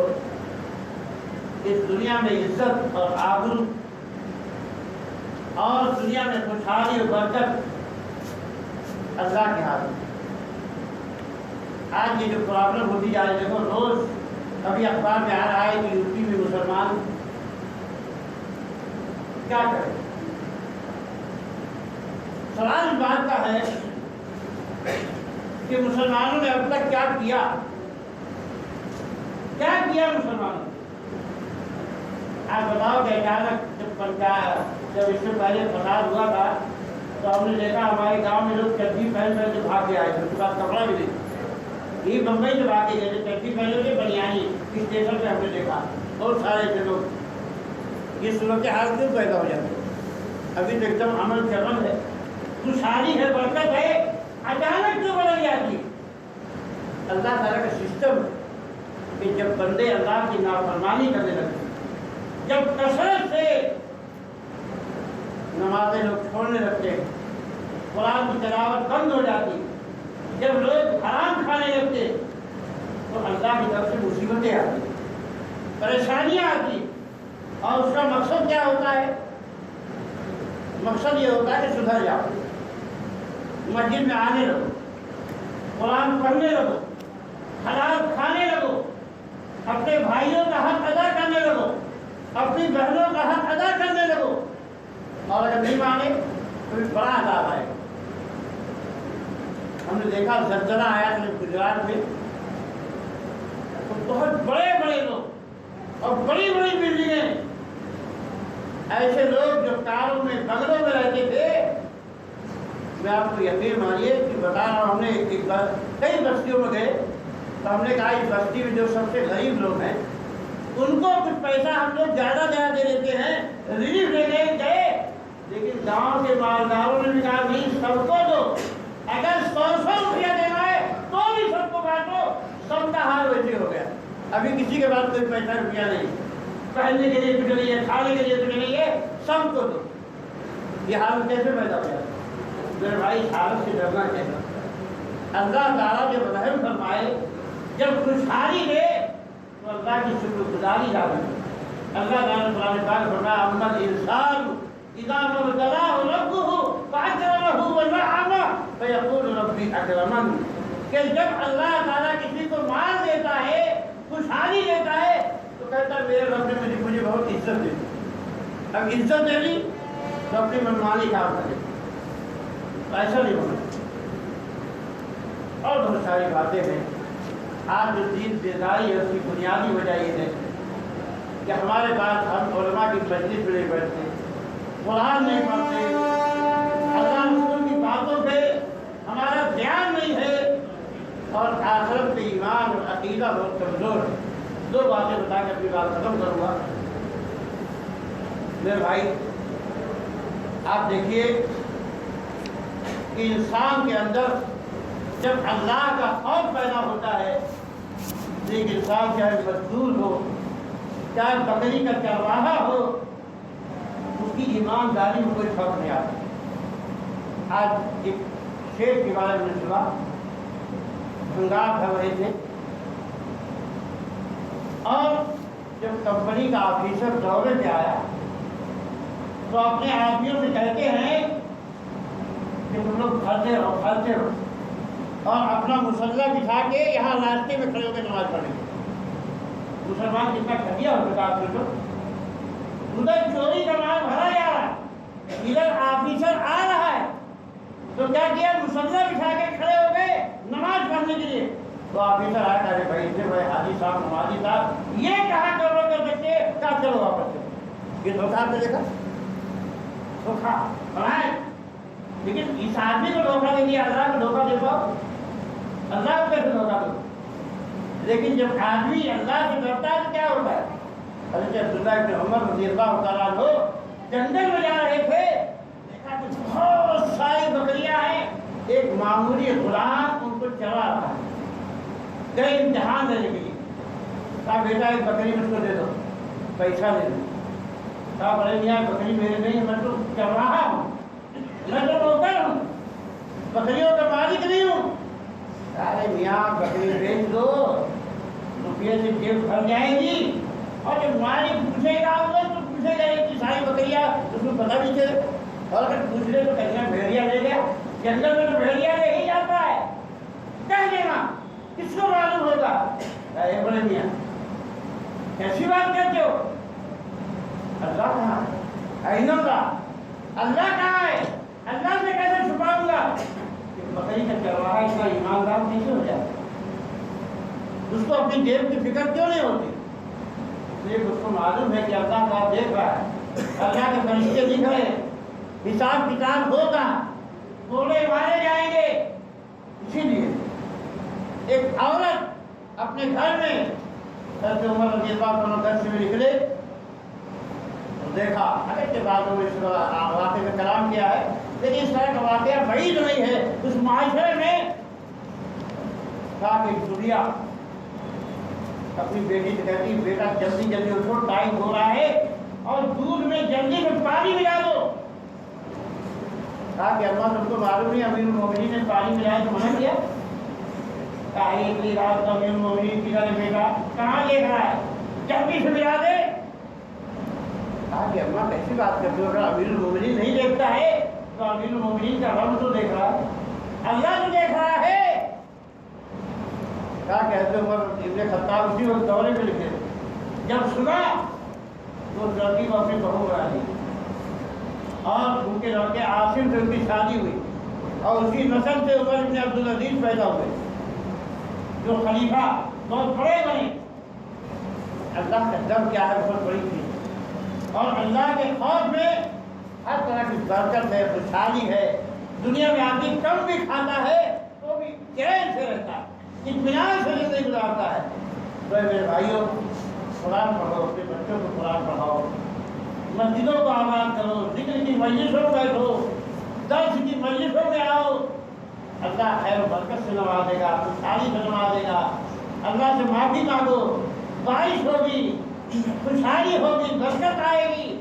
اس دنیا میں عزت اور آبرو اور دنیا میں خوشحالی اور برکت اللہ کے ہاتھ میں۔ آج یہ جو پرابلم ہوتی جا رہی ہے، دیکھو روز کبھی اخبار میں آ رہا ہے کہ یو پی میں مسلمان کیا کریں۔ سوال اس بات کا ہے کہ مسلمانوں نے اب تک کیا کیا مسلمانوں نے؟ آپ بتاؤ کہ اچانک جب اس سے پہلے فساد ہوا تھا تو ہم نے دیکھا ہمارے گاؤں میں لوگ چڈی پہن کے بھاگ کے آئے تھے، ان کے پاس کپڑا بھی نہیں، یہ بمبئی سے بھاگ کے گئے تھے، چڈی پہنے تھے بنیانی، اسٹیشن پہ ہم نے دیکھا بہت سارے تھے لوگ۔ یہ صورت حال کیوں پیدا ہو جاتی ہے؟ ابھی تو ایک دم عمل چمن ہے، خوشحالی ہے، برکت ہے، اچانک کیوں بدل جاتی؟ اللہ تعالیٰ کا سسٹم ہے کہ جب بندے اللہ کی نافرمانی کرنے لگتے، جب کثرت سے نمازیں لوگ چھوڑنے لگتے، قرآن کی تلاوت بند ہو جاتی، جب لوگ حرام کھانے لگتے تو اللہ کی طرف سے مصیبتیں آتی، پریشانیاں آتی۔ اور اس کا مقصد کیا ہوتا ہے؟ مقصد یہ ہوتا ہے کہ سدھر جاؤ، مسجد میں آنے لگو، قرآن پڑھنے لگو، حلال کھانے لگو، اپنے بھائیوں کا حق ادا کرنے لگو، اپنی بہنوں کا حق ادا کرنے لگو۔ اور اگر نہیں مانے تو بھی بڑا عذاب آئے گا۔ ہم نے دیکھا زلزلہ آیا تھا گجرات میں، تو بہت بڑے بڑے لوگ اور بڑی بڑی بلڈنگیں، ایسے لوگ جو کاروں میں بنگلوں میں رہتے تھے، میں آپ کو یقین مانیے کہ بتا رہا ہوں، ہم نے ایک بار کئی بستیوں میں گئے تو ہم نے کہا اس بستی میں جو سب سے غریب لوگ ہیں ان کو کچھ پیسہ ہم لوگ زیادہ دے دیتے ہیں، ریلیف دینے گئے، لیکن گاؤں کے مالداروں نے بھی کہا نہیں سب کو دو، اگر 100 روپیہ دینا ہے تو بھی سب کو بانٹو۔ سب کا حال ویسے ہو گیا، ابھی کسی کے پاس کوئی پیسہ روپیہ نہیں، پہننے کے لیے کچھ نہیں ہے، کھانے کے لیے کچھ نہیں ہے، سب کو دو۔ یہ حال کیسے پیدا ہو جاتا ہے؟ میرے بھائی اس حالت سے ڈرنا چاہیے۔ اللہ تعالیٰ جب رحم فرمائے، جب خوشحالی دے تو اللہ کی شکر گزاری لازم ہے۔ اللہ تعالیٰ نے قرآن پاک میں فرمایا اما الانسان اذا ما ابتلاه ربه فاکرمه ونعمه فیقول رب ربی اکرمن، کہ جب اللہ تعالیٰ کسی کو مال دیتا ہے، خوشحالی دیتا ہے، تو کہتا ہے میرے رب نے مجھے بہت عزت دی۔ اب عزت دے دی تو اپنی منمانی کام کرے، ایسا نہیں ہونا۔ اور بہت ساری باتیں ہیں۔ آج جو دین بیداری ہے اس کی بنیادی وجہ یہ ہے کہ ہمارے پاس ہم علماء کی مجلس میں نہیں بیٹھتے، قرآن نہیں پڑھتے، اللہ رسول کی باتوں پہ ہمارا دھیان نہیں ہے، اور آخرت پہ ایمان اور عقیدہ بہت کمزور ہے۔ دو باتیں بتا کے اپنی بات ختم کروں گا۔ میرے بھائی آپ دیکھیے کہ انسان کے اندر جب اللہ کا خوف پیدا ہوتا ہے، ایک انسان چاہے مزدور ہو، چاہے بکری کا چرواہا ہو، اس کی ایمانداری میں کوئی فرق نہیں آتا۔ آج ایک شیخ کے بارے میں سنا، بھنگار بھر رہے تھے، اور جب کمپنی کا آفیسر دورے پہ آیا تو اپنے آدمیوں سے کہتے ہیں کہ تم لوگ کھاتے رہو اور اپنا مسلح بچھا کے یہاں راستے میں کھڑے ہو کے نماز پڑھیں گے۔ مسلمان کتنا گھٹیا ہو گیا آپ سے، ادھر چوری کا مال بھرا جا رہا ہے، ادھر آفیسر آ رہا ہے، تو کیا کیا؟ مسلح بچھا کے کھڑے ہو گئے نماز پڑھنے کے لیے۔ تو آفیسر آیا کہ بھائی اتنے بڑے حاجی صاحب نمازی صاحب یہ کہاں کر سکتے، کہاں چلو واپس چلو۔ یہ دھوکہ آپ نے دیکھا، دھوکہ بنائے، لیکن اس آدمی کو دھوکہ دے دیا، اللہ کو دھوکہ دے پاؤ؟ اللہ کو کیسے دھوکہ دو؟ لیکن جب آدمی اللہ سے ڈرتا ہے تو کیا ہوتا ہے؟ حضرت عبداللہ ابن عمر رضی اللہ تعالیٰ عنہ جنگل میں جا رہے تھے، دیکھا کہ بہت ساری بکریاں ہیں، ایک معمولی غلام ان کو چرا رہا ہے، گئے امتحان دینے کے لیے، کہا بیٹا ایک بکری مجھ کو دے دو، پیسہ دے دو۔ کہا بڑے میاں بکری میرے نہیں ہے، میں تو چرواہا ہوں، میں تو نوکر ہوں، بکریوں کا مالک نہیں ہوں۔ ارے میاں بکری بیچ دو، روپیے سے جیب بھر جائے گی، اور جب مالک پوچھے گا تو پوچھے گا کہ ساری بکریاں اس کو پتہ بھی چلے، اور اگر پوچھ لے تو کہیں بھیڑیا لے گیا، جنگل میں تو بھیڑیا لے ہی جاتا ہے، کہہ دینا کس کو معلوم ہوگا؟ اے بڑے میاں کیسی بات کرتے ہو؟ اللہ کہاں ہے؟ این اللہ، اللہ کہاں ہے؟ اللہ سے کیسے چھپاؤں گا؟ بکری کا چرواہا اتنا ایماندار کیسے ہو جاتا ہے؟ اس کو اپنی جیب کی فکر کیوں نہیں ہوتی؟ لیکن اس کو معلوم ہے کہ اللہ کا دیکھ رہا ہے، اللہ کے فرشتے دکھ رہے ہیں، حساب کتاب ہوگا، کوڑے مارے جائیں گے۔ اسی لیے ایک عورت اپنے گھر میں، حضرت عمر رضی اللہ عنہ گھر سے بھی نکلے، دیکھا اگر کے بعد میں اس واقعے میں کلام کیا ہے، لیکن اس طرح کا واقعہ بعید نہیں ہے اس معاشرے میں۔ کہا کہ دنیا اپنی بیٹی سے کہتی ہے بیٹا جلدی جلدی اٹھو، ٹائم ہو رہا ہے، اور دودھ میں جلدی سے پانی ملا دو۔ کہا کہ اللہ تم کو معلوم نہیں امیر المومنین نے پانی ملایا تو منع کیا؟ کہا ایک رات کا امیر المومنین کی طرح بیٹا کہاں دیکھ رہا ہے، جلدی سے ملا دے۔ کہا کہ اماں کیسی بات کرتے ہو، اگر امیر المومنین نہیں دیکھتا ہے تو امیر المومنین کا رب تو دیکھ رہا ہے، اللہ تو دیکھ رہا ہے۔ کہا کہ حضرت عمر ابن خطاب اسی وقت دورے میں لکھے، جب سنا تو لڑکی کو اپنی بہو بنا دی، اور ان کے لڑکے عاصم سے ان کی شادی ہوئی، اور اسی نسل سے عمر ابن عبدالعزیز پیدا ہوئے جو خلیفہ بہت بڑے بنے۔ اللہ کا ڈر کیا ہے، بہت بڑی چیز، اور اللہ کے خوف میں ہر طرح کی برکت ہے، خوشحالی ہے۔ دنیا میں آدمی کم بھی کھاتا ہے تو بھی چین سے رہتا ہے، اطمینان سے زندگی گزارتا ہے۔ تو میرے بھائیوں قرآن پڑھو، اپنے بچوں کو قرآن پڑھاؤ، مسجدوں کو آباد کرو، ذکر کی مجلسوں میں بیٹھو، درس کی مجلسوں میں آؤ، اللہ خیر و برکت سے نوازے گا، خوشحالی سے نوازے گا۔ اللہ سے معافی مانگو، بارش ہوگی، خوشحالی ہوگی، برکت آئے گی۔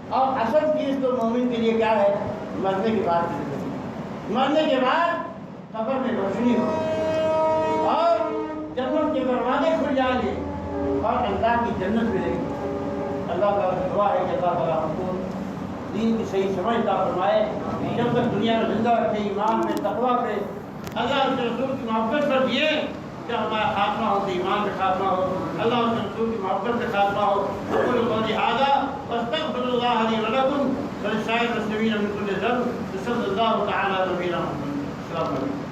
اور اصل چیز تو مومن کے لیے کیا ہے؟ مرنے کے بعد زندگی، مرنے کے بعد قبر میں روشنی ہو، اور جنت کے دروازے کھل جائیں گے، اور اللہ کی جنت ملے گی۔ اللہ تعالیٰ سے دعا ہے کہ اللہ تعالیٰ ہم کو دین کی صحیح سمجھ عطا فرمائے، جب تک دنیا میں زندہ رکھے، ایمان پہ، تقویٰ پہ، اللہ اس کے رسول کی محبت پر دیے کہ ہمارا خاتمہ ہو، ایمان کا خاتمہ ہو، اللہ اس کے رسول کی محبت سے خاتمہ ہو۔ اقول قولی ھذا واستغفر اللہ لی ولکم ولسائر المسلمین من کل ذنب، صلی اللہ تعالی علی نبینا محمد۔ السلام علیکم۔